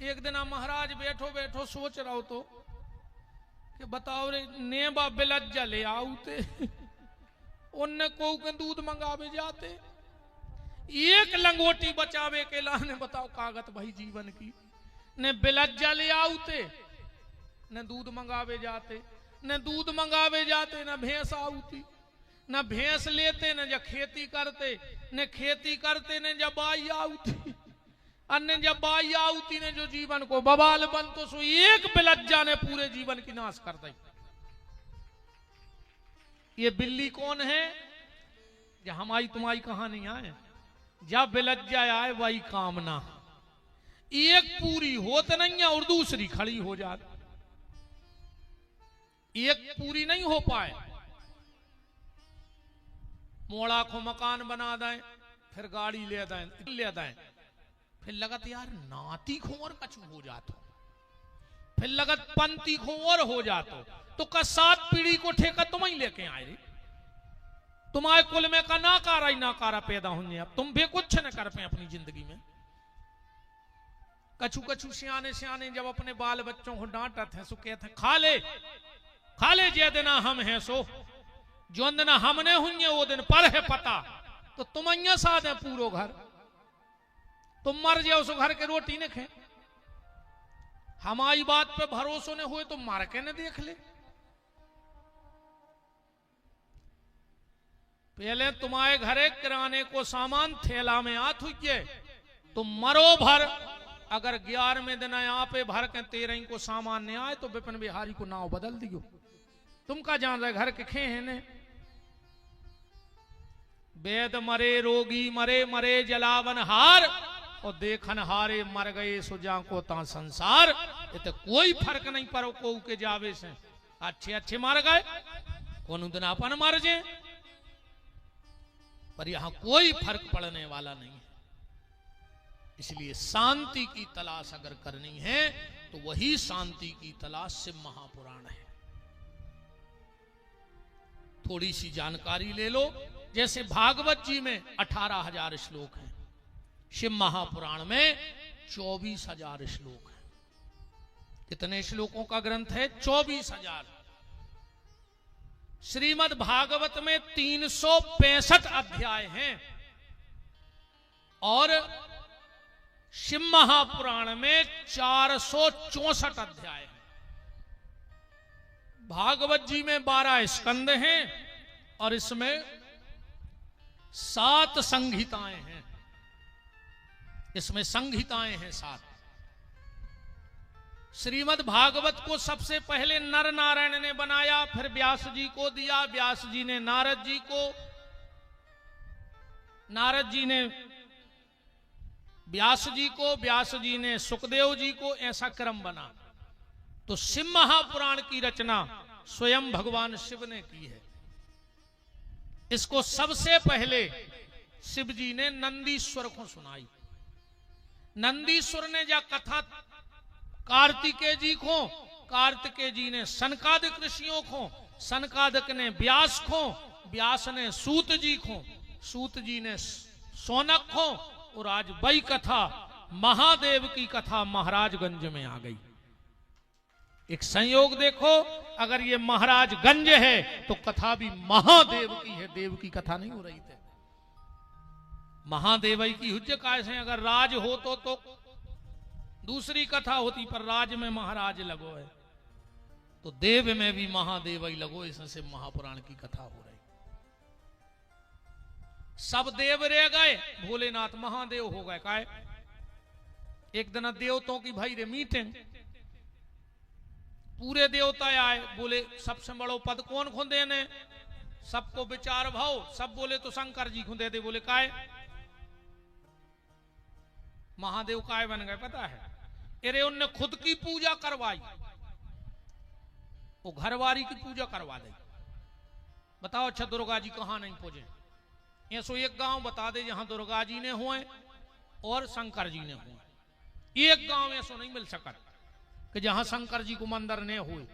एक दिन महाराज बैठो बैठो सोच रहो तो कि बताओ रे नेबा बिलज्जा ले आउते, उनने को के दूध मंगावे जाते, एक लंगोटी बचावे के लाने बताओ कागत भाई जीवन की, ने बिलज्जा ले आउते, न दूध मंगावे जाते, न दूध मंगावे जाते, न भैंस आउती, न भैंस लेते, न जब खेती करते, न खेती करते, न जब बाई आउती, अन्य जब बाई आउती ने जो जीवन को बवाल बन, तो सो एक बिलज्जा ने पूरे जीवन की नाश कर दी। ये बिल्ली कौन है? जब हमारी तुम्हारी कहानी आए, जब बेलज्जा आए वही कामना, एक पूरी होत नहीं है और दूसरी खड़ी हो जाती। एक पूरी नहीं हो पाए, मोड़ा को मकान बना दें, फिर गाड़ी ले दें, फिर लगत यार नाती को और कछु हो जातो, फिर लगत पंती को और हो जातो, तो का 7 पीढ़ी को ठेका तुम ही लेके आए रे। तुम्हारे कुल में का नाकारा पैदा होने, अब तुम भी कुछ न कर पे अपनी जिंदगी में। कछु कछु सियाने जब अपने बाल बच्चों को डांटते हैं, सो कहते हैं खा ले जे दिन हम हैं सो, जो दिन हमने हुई वो दिन पर है पता। तो तुम अं साथ है पूरो घर, तुम मर जाओ सो घर के रोटी न खे। हमारी बात पे भरोसा न हुए तो मार के न देख ले। पहले तुम्हारे घरे किराने को सामान थैला में आत हुई, तुम मरो भर। अगर 11वें दिन यहाँ पे भर के 13 को सामान नहीं आए तो विपिन बिहारी को नाव बदल दियो। तुम का जान रहे घर के खे हैं ने। वेद मरे रोगी मरे जलावन हार, और देखन हारे मर गए सुजा को ता संसार। ये तो कोई फर्क नहीं पड़ो को के जावे से, अच्छे मर गए, कौन दिन अपन मर जाए, पर यहां कोई फर्क पड़ने वाला नहीं है। इसलिए शांति की तलाश अगर करनी है तो वही शांति की तलाश शिव महापुराण है। थोड़ी सी जानकारी ले लो। जैसे भागवत जी में 18,000 श्लोक हैं, शिव महापुराण में 24,000 श्लोक हैं। कितने श्लोकों का ग्रंथ है? 24,000। श्रीमद् भागवत में 365 अध्याय हैं और शिव महापुराण में 464 अध्याय हैं। भागवत जी में 12 स्कंद हैं और इसमें 7 संहिताएं हैं। इसमें संहिताएं हैं 7। श्रीमद् भागवत को सबसे पहले नर नारायण ने बनाया, फिर व्यास जी को दिया, व्यास जी ने नारद जी को, नारद जी ने व्यास जी को, व्यास जी ने सुखदेव जी को, ऐसा क्रम बना। तो शिव महापुराण की रचना स्वयं भगवान शिव ने की है। इसको सबसे पहले शिव जी ने नंदीश्वर को सुनाई। नंदीश्वर ने जा कथा कार्तिकेय जी को, कार्तिकेय जी ने सनकादिक ऋषियों को, सनकादिक ने व्यास को, व्यास ने सूत जी को, सूत जी ने सोनक को, और आज वही कथा महादेव की कथा महाराजगंज में आ गई। एक संयोग देखो, अगर ये महाराजगंज है तो कथा भी महादेव की है, देव की कथा नहीं हो रही थी। महादेव की हुज्ज कैसे? अगर राज हो तो दूसरी कथा होती, पर राज में महाराज लगो है तो देव में भी महादेव ही लगो, इससे महापुराण की कथा हो रही। सब देव रह गए, भोलेनाथ महादेव हो गए। काय एक दिन देवताओं की भाई रे मीटिंग, पूरे देवता आए, बोले सबसे बड़ो पद कौन को देने? सबको विचार भाव, सब बोले तो शंकर जी को दे दे। बोले काय? महादेव काय बन गए पता है? अरे उनने खुद की पूजा करवाई, वो घरवारी की पूजा करवा दे। बताओ अच्छा दुर्गा जी कहां नहीं पूजे? ऐसो एक गांव बता दे जहां दुर्गा जी ने हुए और शंकर जी ने हुए। एक गांव ऐसो नहीं मिल सका कि जहां शंकर जी को मंदिर ने हुए।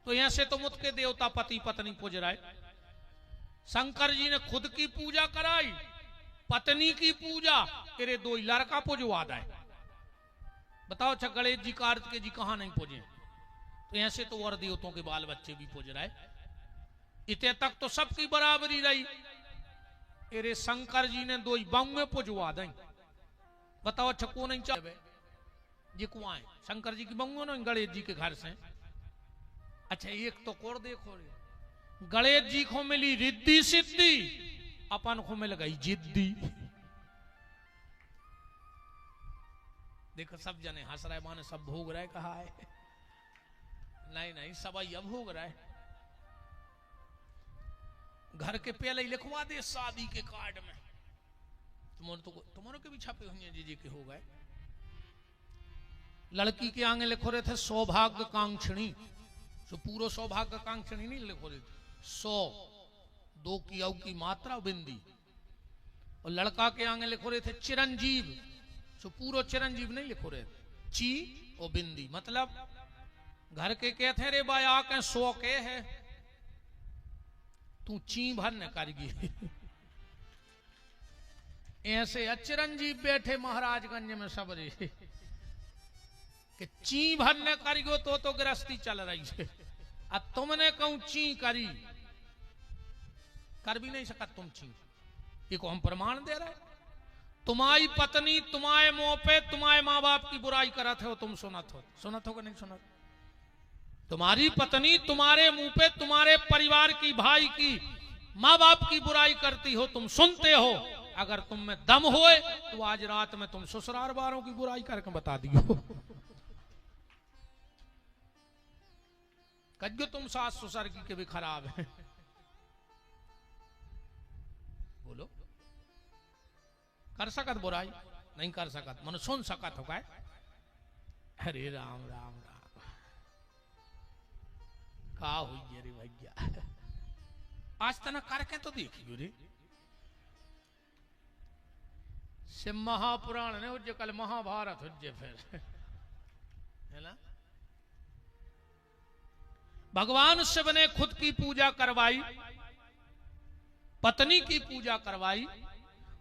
तो ऐसे तो मुझ के देवता पति पत्नी पूज रहे। शंकर जी ने खुद की पूजा कराई, पत्नी की पूजा, तेरे 2 लड़का पूजवा दे। बताओ अच्छा गणेश जी कार्तिकेय जी कहां नहीं पूजे? तो ऐसे तो और देवताओं के बाल बच्चे भी पूज रहे। इतने तक तो सबकी बराबरी रही। तेरे शंकर जी ने 2 बंगे पूजवा दें। बताओ अच्छा को नहीं चाहे जी कुआं शंकर जी की बंगो ना गणेश जी के घर से। अच्छा एक तो कोर देखो रे, गणेश जी को मिली रिद्धि सिद्धि, अपन को मिल गई जिद्दी। देखो सब जने हंस रहे, माने सब भोग रहे। कहा है नहीं सब अब भोग रहे। घर के पहले ही लिखवा दे शादी के कार्ड में, तुम्हारे के भी छपे हुए हैं जी के हो गए। लड़की के आगे लिखो रहे थे सौभाग्य कांक्षणी, तो पूरा सौभाग्य कांक्षणी नहीं लिखो रहे थे, 100 2 की औ की मात्रा बिंदी। और लड़का के आगे लिखो रहे थे चिरंजीव, तो पूरा चिरंजीव नहीं लिखो रहे थे, ची और बिंदी। मतलब घर के कहते रे भाई आके 100 के है, तू ची भर न करगी। ऐसे चिरंजीव बैठे महाराजगंज में सब रे कि ची भर न करियो तो गृहस्थी चल रही है। अब तुमने कहूं ची करी, कर भी नहीं सका तुम ची, ये को हम प्रमाण दे रहे। तुम्हारी पत्नी तुम्हारे मुंह पे तुम्हारे माँ बाप की बुराई करत हो, तुम सुनत हो कि नहीं सुनत? तुम्हारी पत्नी तुम्हारे मुंह पे तुम्हारे परिवार की, भाई की, माँ बाप की बुराई करती हो, तुम सुनते हो। अगर तुम में दम होए तो आज रात में तुम ससुराल वालों की बुराई करके बता दियो। कहो तुम सास ससुर की के भी खराब है, बोलो कर सकत बुराई? नहीं कर सकत, मन सुन सकत हो काय? अरे राम राम राम, का हुई रे भैया, आज तना करके तो देखियो रे। से महापुराण ने उज्जे कल महाभारत उज्जे फिर है ना। भगवान शिव ने खुद की पूजा करवाई, पत्नी की पूजा करवाई,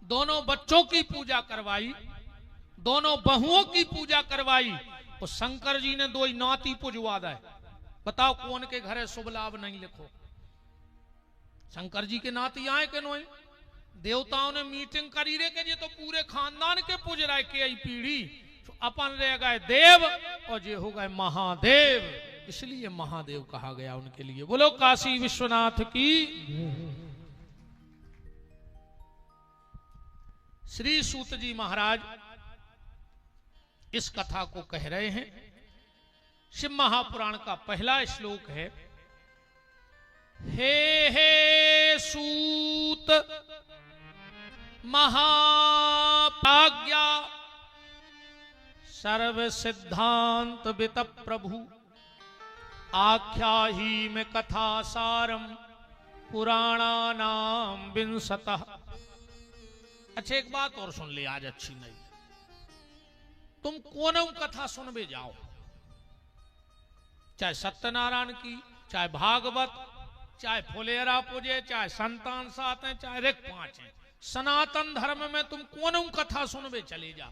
दोनों बच्चों की पूजा करवाई, दोनों बहुओं की पूजा करवाई, और शंकर जी ने 2 नाती पुजवा दे। बताओ कौन के घरे शुभ लाभ नहीं लिखो? शंकर जी के नाती आए के नोई? देवताओं ने मीटिंग करी रे के ये तो पूरे खानदान के पूज रहे के आई पीढ़ी, तो अपन रह गए देव और ये हो गए महादेव, इसलिए महादेव कहा गया उनके लिए। बोलो काशी विश्वनाथ की। श्री सूत जी महाराज इस कथा को कह रहे हैं। शिव महापुराण का पहला श्लोक है, हे सूत महाभाग्या सर्व सिद्धांत वित प्रभु, आख्या ही में कथा सारम पुराणानाम विंशतः। अच्छा एक बात और सुन ले, आज अच्छी नहीं, तुम कोनों कथा सुनबे जाओ, चाहे सत्यनारायण की, चाहे भागवत, चाहे फुलेरा पूजे, चाहे संतान 7 हैं, चाहे ऋक 5 हैं, सनातन धर्म में तुम कोनों कथा सुनबे चले जा।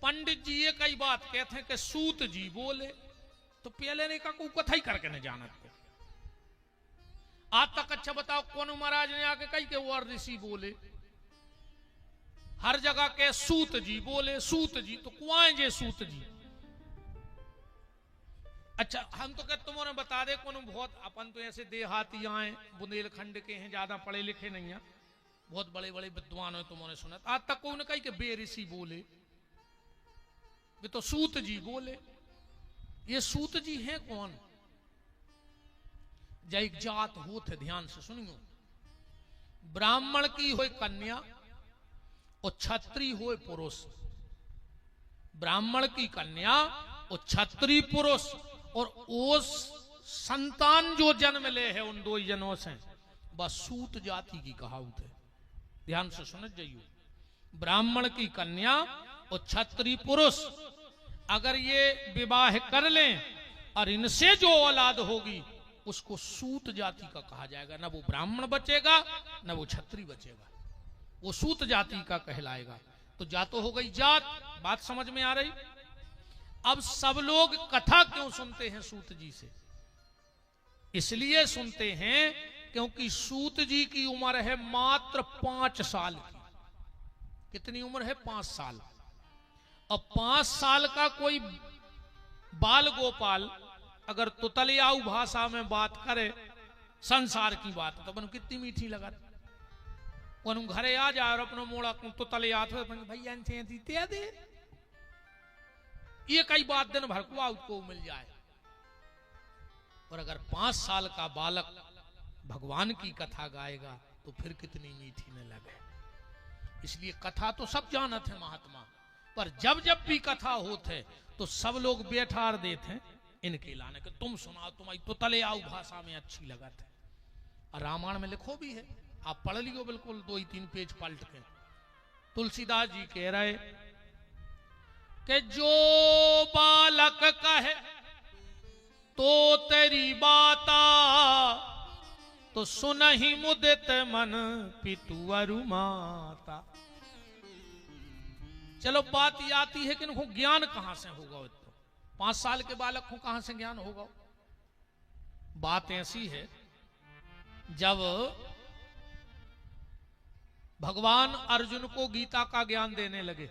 पंडित जी ये कई बात कहते हैं कि सूत जी बोले, तो पहले ने कहा को कथा ही करके न जानत को। आज तक अच्छा बताओ कौन महाराज ने आके कही के वो ऋषि बोले? हर जगह के सूत जी बोले, सूत जी, तो कुआं जे सूत जी। अच्छा हम तो कहते तुम्हारे बता दे कौन, बहुत अपन तो ऐसे देहाती आए, बुंदेलखंड के हैं, ज्यादा पढ़े लिखे नहीं है, बहुत बड़े बड़े विद्वान है, तुमने सुना? आज तक कौन कही के बे ऋषि बोले, वे तो सूत जी बोले। ये सूत जी हैं कौन? जय जात होते, ध्यान से सुनियो, ब्राह्मण की होए कन्या और क्षत्रिय होए पुरुष। ब्राह्मण की कन्या और क्षत्रिय पुरुष, और उस संतान जो जन्म ले है उन 2 जनों से, बस सूत जाति की कहावत है। ध्यान से सुन जाइयो, ब्राह्मण की कन्या और क्षत्रिय पुरुष अगर ये विवाह कर लें और इनसे जो औलाद होगी उसको सूत जाति का कहा जाएगा। ना वो ब्राह्मण बचेगा ना वो क्षत्रिय बचेगा, वो सूत जाति का कहलाएगा। तो जातो हो गई जात। बात समझ में आ रही? अब सब लोग कथा क्यों सुनते हैं सूत जी से? इसलिए सुनते हैं क्योंकि सूत जी की उम्र है मात्र 5 साल की। कितनी उम्र है? 5 साल। और 5 साल का कोई बाल गोपाल अगर तुतलियाऊ भाषा में बात करे, संसार की बात, तो बन कितनी मीठी लगा। उन घरे आ जाए और अपना मोड़ा तुतलिया भैया दे, ये कई बात दिन भर को उसको मिल जाए। और अगर 5 साल का बालक भगवान की कथा गाएगा तो फिर कितनी मीठी न लगे। इसलिए कथा तो सब जानत है महात्मा, पर जब जब भी कथा होते तो सब लोग बैठार देते इनके लाने के, तुम सुनाओ, तुम्हारी तो तले आओ भाषा में अच्छी लगत है। और रामायण में लिखो भी है, आप पढ़ लियो बिल्कुल 2-3 पेज पलट के। तुलसीदास जी कह रहे कि जो बालक कहे तो तेरी बाता, तो सुनहि मुदित मन पितुअरु माता। चलो बात ये आती है कि इनको ज्ञान कहां से होगा? तो 5 साल के बालक को कहां से ज्ञान होगा? बात ऐसी है, जब भगवान अर्जुन को गीता का ज्ञान देने लगे,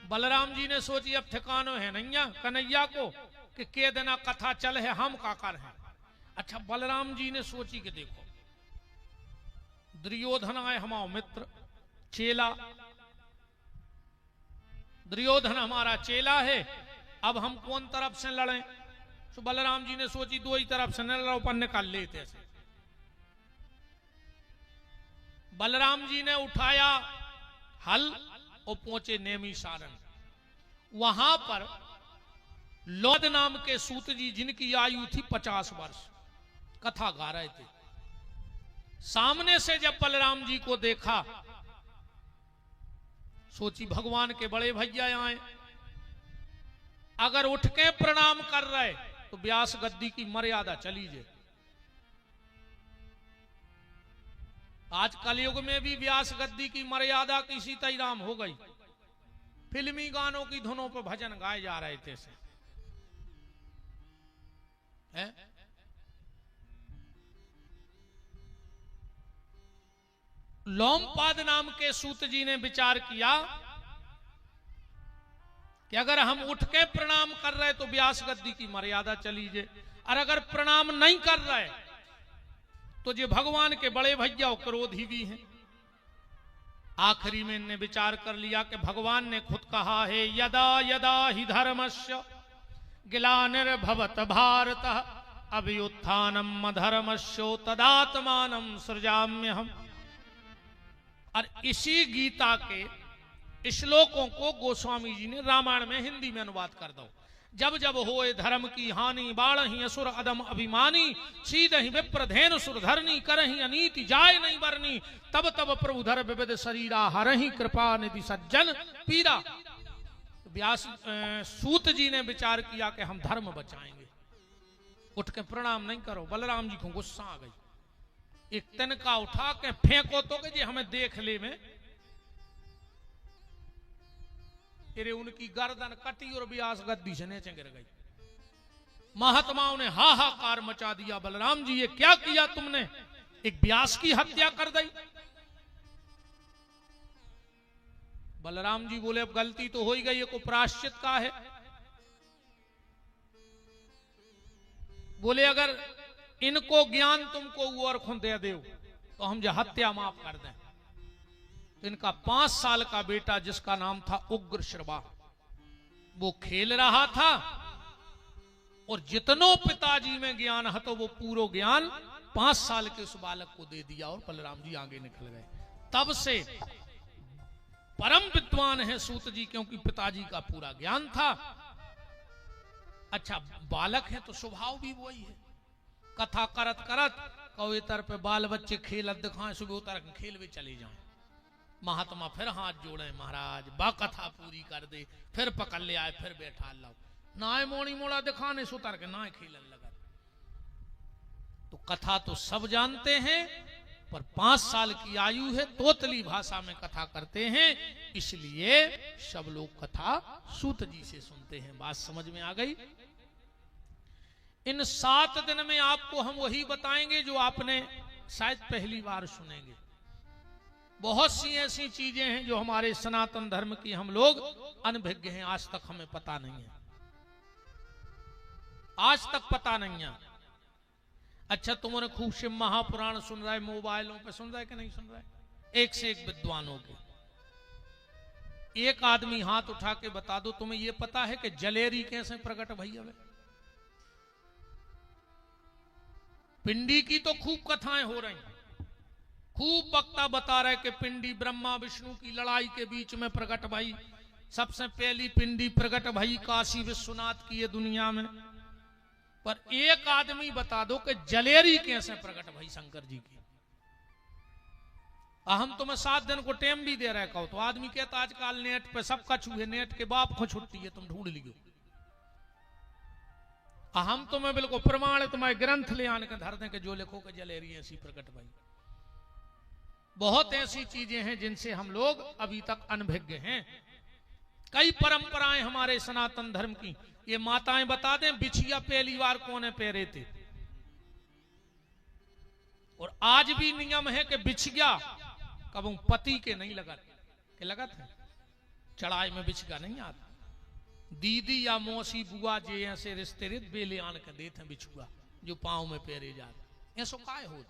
बलराम जी ने सोची अब ठिकानो है नैया कन्हैया को कि के देना कथा चल है, हम का कर है। अच्छा, बलराम जी ने सोची कि देखो दुर्योधन आए हमारा मित्र चेला, दुर्योधन हमारा चेला है, अब हम कौन तरफ से लड़ें? तो बलराम जी ने सोची दो ही तरफ से न लड़ो, पर निकाल लेते ऐसे। बलराम जी ने उठाया हल और पहुंचे नेमी सारण। वहां पर लौद नाम के सूत जी, जिनकी आयु थी 50 वर्ष, कथा गा रहे थे। सामने से जब बलराम जी को देखा, सोची भगवान के बड़े भैया आए, अगर उठ के प्रणाम कर रहे तो व्यास गद्दी की मर्यादा चली जाए। आज कलयुग में भी व्यास गद्दी की मर्यादा की सीताराम हो गई। फिल्मी गानों की धुनों पर भजन गाए जा रहे थे से। लोमपाद नाम के सूत जी ने विचार किया कि अगर हम उठ के प्रणाम कर रहे तो व्यास गद्दी की मर्यादा चली जाए, और अगर प्रणाम नहीं कर रहे तो जो भगवान के बड़े भैया क्रोधी भी हैं। आखिरी में इन्हें विचार कर लिया कि भगवान ने खुद कहा है, यदा यदा ही धर्मस्य ग्लानिर्भवत भारत अभ्युत्थानम अधर्मस्यो तदात्मानं सृजाम्यहम्। और इसी गीता के श्लोकों को गोस्वामी जी ने रामायण में हिंदी में अनुवाद कर दो। जब जब होए धर्म की हानि, बाढ़हि असुर अदम अभिमानी, सीधहि विप्रधेनु सुरधरनी, करहि अनीति जाय नहीं बरनी, तब तब प्रभु धर विविध शरीरा, हरहि कृपा निधि सज्जन पीरा। व्यास सूत जी ने विचार किया कि हम धर्म बचाएंगे, उठ के प्रणाम नहीं करो। बलराम जी को गुस्सा आ गई, एक तिनका उठा के फेंको तो कि हमें देख ले में। अरे उनकी गर्दन कटी और व्यास गद्दी से नीचे गिर गई। महात्माओं ने हाहाकार मचा दिया, बलराम जी ये क्या किया तुमने? एक व्यास की हत्या कर दी। बलराम जी बोले अब गलती तो हो ही गई, ये को प्रायश्चित का है। बोले अगर इनको ज्ञान तुमको और खुद दे दे तो हम जो हत्या माफ कर दें। तो इनका 5 साल का बेटा जिसका नाम था उग्र श्रवा, वो खेल रहा था और जितनो पिताजी में ज्ञान है तो वो पूरा ज्ञान 5 साल के उस बालक को दे दिया और बलराम जी आगे निकल गए। तब से परम विद्वान है सूत जी, क्योंकि पिताजी का पूरा ज्ञान था। अच्छा, बालक है तो स्वभाव भी वही है। कथा करत करत कौ इतर पे बाल बच्चे खेलत दिखाएं, सुबह उतर खेल भी चले जाएं। महात्मा फिर हाथ जोड़े, महाराज बा कथा पूरी कर दे, फिर पकड़ ले आए, फिर बैठा लाओ। नाय मोड़ी मोड़ा दिखाने सुतर के नाय खेलन लगा। तो कथा तो सब जानते हैं, पर 5 साल की आयु है, तोतली भाषा में कथा करते हैं, इसलिए सब लोग कथा सूत जी से सुनते हैं। बात समझ में आ गई? इन 7 दिन में आपको हम वही बताएंगे जो आपने शायद पहली बार सुनेंगे। बहुत सी ऐसी चीजें हैं जो हमारे सनातन धर्म की हम लोग अनभिज्ञ हैं, आज तक हमें पता नहीं है, आज तक पता नहीं है। अच्छा, तुमने खूब शिव महापुराण सुन रहा है, मोबाइलों पे सुन रहा है कि नहीं सुन रहा है? एक से एक विद्वानों के। एक आदमी हाथ उठा के बता दो, तुम्हें यह पता है कि जलेरी कैसे प्रकट भई हवे? पिंडी की तो खूब कथाएं हो रही, खूब वक्ता बता रहे कि पिंडी ब्रह्मा विष्णु की लड़ाई के बीच में प्रकट भई, सबसे पहली पिंडी प्रकट भई काशी विश्वनाथ की ये दुनिया में। पर एक आदमी बता दो कि जलेरी कैसे प्रकट भई शंकर जी की। हम तुम्हें 7 दिन को टाइम भी दे रहे कहो तो आदमी कहता आजकल नेट पे सब कछु है, नेट के बाप को छुट्टी है, तुम ढूंढ लियो। हम तुम्हें बिल्कुल प्रमाण तुम्हारे ग्रंथ ले आने के धर दें कि जो लिखो कि जलेरी ऐसी प्रकट भई। बहुत ऐसी चीजें हैं जिनसे हम लोग अभी तक अनभिज्ञ हैं। कई परंपराएं हमारे सनातन धर्म की, ये माताएं बता दें बिछिया पहली बार कौन पहरे थे। और आज भी नियम है कि बिछिया कब पति के नहीं लगत के लगत है, चढ़ाई में बिछिया नहीं आता। दीदी या मौसी बुआ जे ऐसे रिश्ते रित बेले आन के देते हैं बिछुआ जो पांव में पहरे जाते। ऐसो काय हो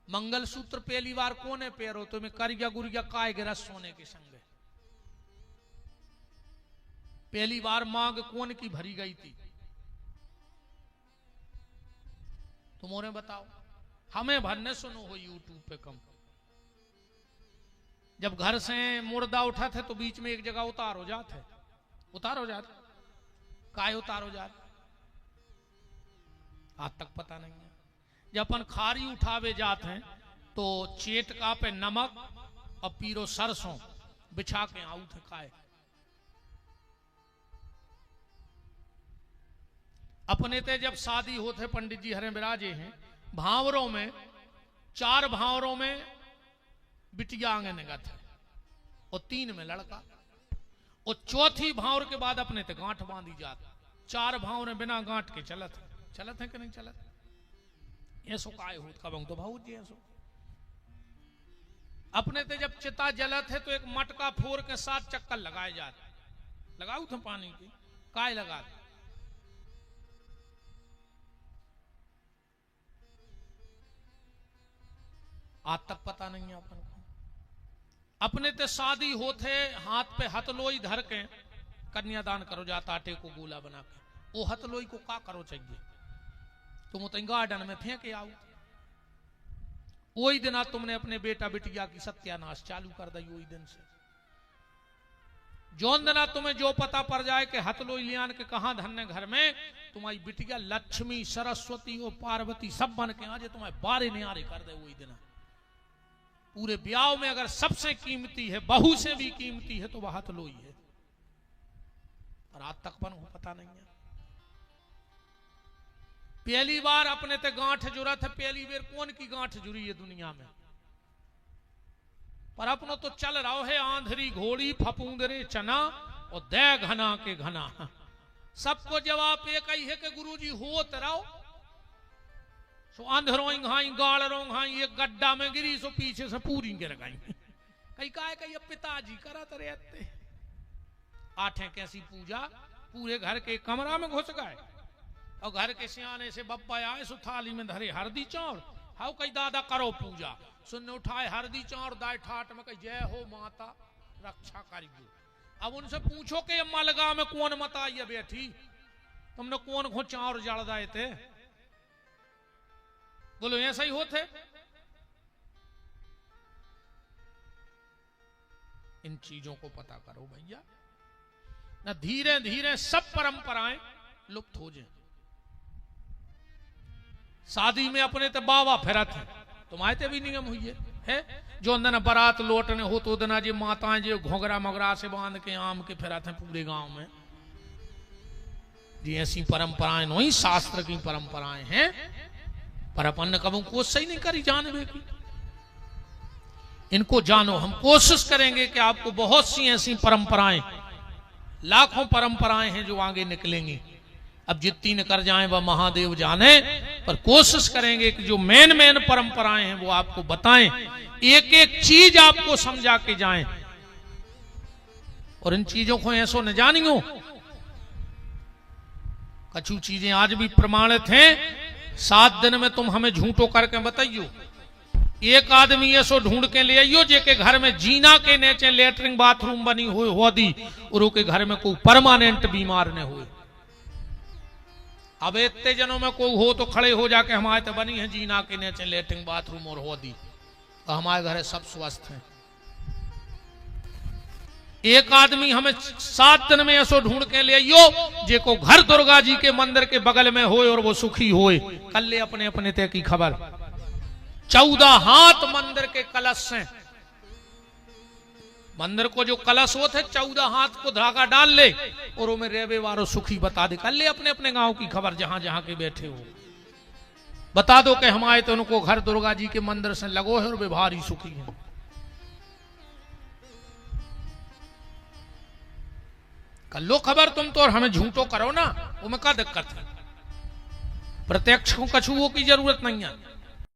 मंगलसूत्र पहली बार कोने पैरो तो मैं करिया गुरिया काय गिरा सोने के संग। पहली बार मांग कौन की भरी गई थी तुमने बताओ। हमें भरने सुनो हो यूट्यूब पे कम। जब घर से मुर्दा उठा थे तो बीच में एक जगह उतार हो जाते, काय उतार हो जाते आज तक पता नहीं है। जब अपन खारी उठावे जाते हैं तो चेटका पे नमक और पीरो सरसों बिछा के आऊ थे खाए। अपने ते जब शादी होते पंडित जी हरे बिराजे हैं भावरों में, 4 भावरों में बिटिया आंगन गत है और 3 में लड़का, और चौथी भावर के बाद अपने ते गांठ बांधी जाता। 4 भावर बिना गांठ के चलत है कि नहीं चलत। ऐसो काय होत कब तो भाऊ जी ऐसो। अपने ते जब चिता जलत है तो एक मटका फोर के 7 चक्कर लगाए जाते, लगाऊ थे पानी की काय लगा। आज तक पता नहीं है अपन को। अपने ते शादी होते हाथ पे हथलोई धर के कन्यादान करो जाता, आटे को गोला बना के। वो हथलोई को का करो चाहिए तुम तो गार्डन में फेंके आओ। वही दिन तुमने अपने बेटा बिटिया की सत्यानाश चालू कर दी। वही दिन से जौन दिना तुम्हें जो पता पड़ जाए कि हथलोई लियान के कहां धन्य घर में तुम्हारी बिटिया लक्ष्मी सरस्वती और पार्वती सब बन के आज तुम्हारे बारे नियारे कर दे। वही दिन पूरे ब्याह में अगर सबसे कीमती है, बहू से भी कीमती है तो वह हथलोई है। और आज तक पन को पता नहीं है। पहली बार अपने ते गांठ जुड़ा था, पहली बार कौन की गांठ जुड़ी है दुनिया में। पर अपनो तो चल रहा है आंधरी घोड़ी फपूंदरे चना और दे घना के घना। सबको जवाब एक ही है कि गुरुजी होत रहो। सो अंधरों घाई गाड़रों घाई एक गड्ढा में गिरी सो पीछे से पूरी गिर गई। कई का कई पिताजी करत रहते। आठे कैसी पूजा, पूरे घर के कमरा में घुस गए और घर के सियाने से बप्पा आए सो थाली में धरे हरदी चाउर। हाउ कई दादा करो पूजा, सुनने उठाए हरदी चाउर दाय ठाट में कही जय हो माता रक्षा करियो। अब उनसे पूछो कि मलगा में कौन माता आई बैठी, तुमने कौन को चाउर जड़ दाए थे। बोलो ऐसा ही होते। इन चीजों को पता करो भैया, ना धीरे धीरे सब परंपराएं लुप्त हो जाए। शादी में अपने ते बाबा फिरत है, तुम्हारे ते भी नियम हुई है। जो दिन बारात लौटने हो तो दिन जी माताएं जो घोघरा मगरा से बांध के आम के फिरत हैं पूरे गांव में। जी ऐसी परंपराएं नहीं, शास्त्र की परंपराएं हैं, पर अपन कभी कोशिश ही नहीं करी जानने की। इनको जानो, हम कोशिश करेंगे कि आपको बहुत सी ऐसी परंपराएं, लाखों परंपराएं हैं जो आगे निकलेंगी। अब जितनी न कर जाएं वह महादेव जाने, पर कोशिश करेंगे कि जो मेन परंपराएं हैं वो आपको बताएं, एक एक चीज आपको समझा के जाएं। और इन चीजों को ऐसो न जानियो, कछु चीजें आज भी प्रमाणित हैं। 7 दिन में तुम हमें झूठो करके बताइयो। एक आदमी ऐसो ढूंढ के ले आइयो जेके घर में जीना के नीचे लेटरिन बाथरूम बनी हुई हो दी और के घर में कोई परमानेंट बीमार न हुए। अब इतने जनों में कोई हो तो खड़े हो जाके हमारे तो बनी है जीना के नीचे लेटरिंग बाथरूम और हो दी तो हमारे घर सब स्वस्थ हैं। एक आदमी हमें 7 दिन में ऐसो ढूंढ के ले आइयो जे को घर दुर्गा जी के मंदिर के बगल में होए और वो सुखी होए। कल ले अपने अपने तय की खबर 14 हाथ मंदिर के कलश से, मंदिर को जो कलश हो थे 14 हाथ को धागा डाल ले और उमें रेवे वारो सुखी बता दे। कल ले अपने अपने गांव की खबर जहां जहां के बैठे हो बता दो कि हमारे तो उनको घर दुर्गा जी के मंदिर से लगो है और वे भारी सुखी है। कर लो खबर तुम तो और हमें झूठो करो ना, वो में क्या दिक्कत है। प्रत्यक्ष को कछुओं की जरूरत नहीं है।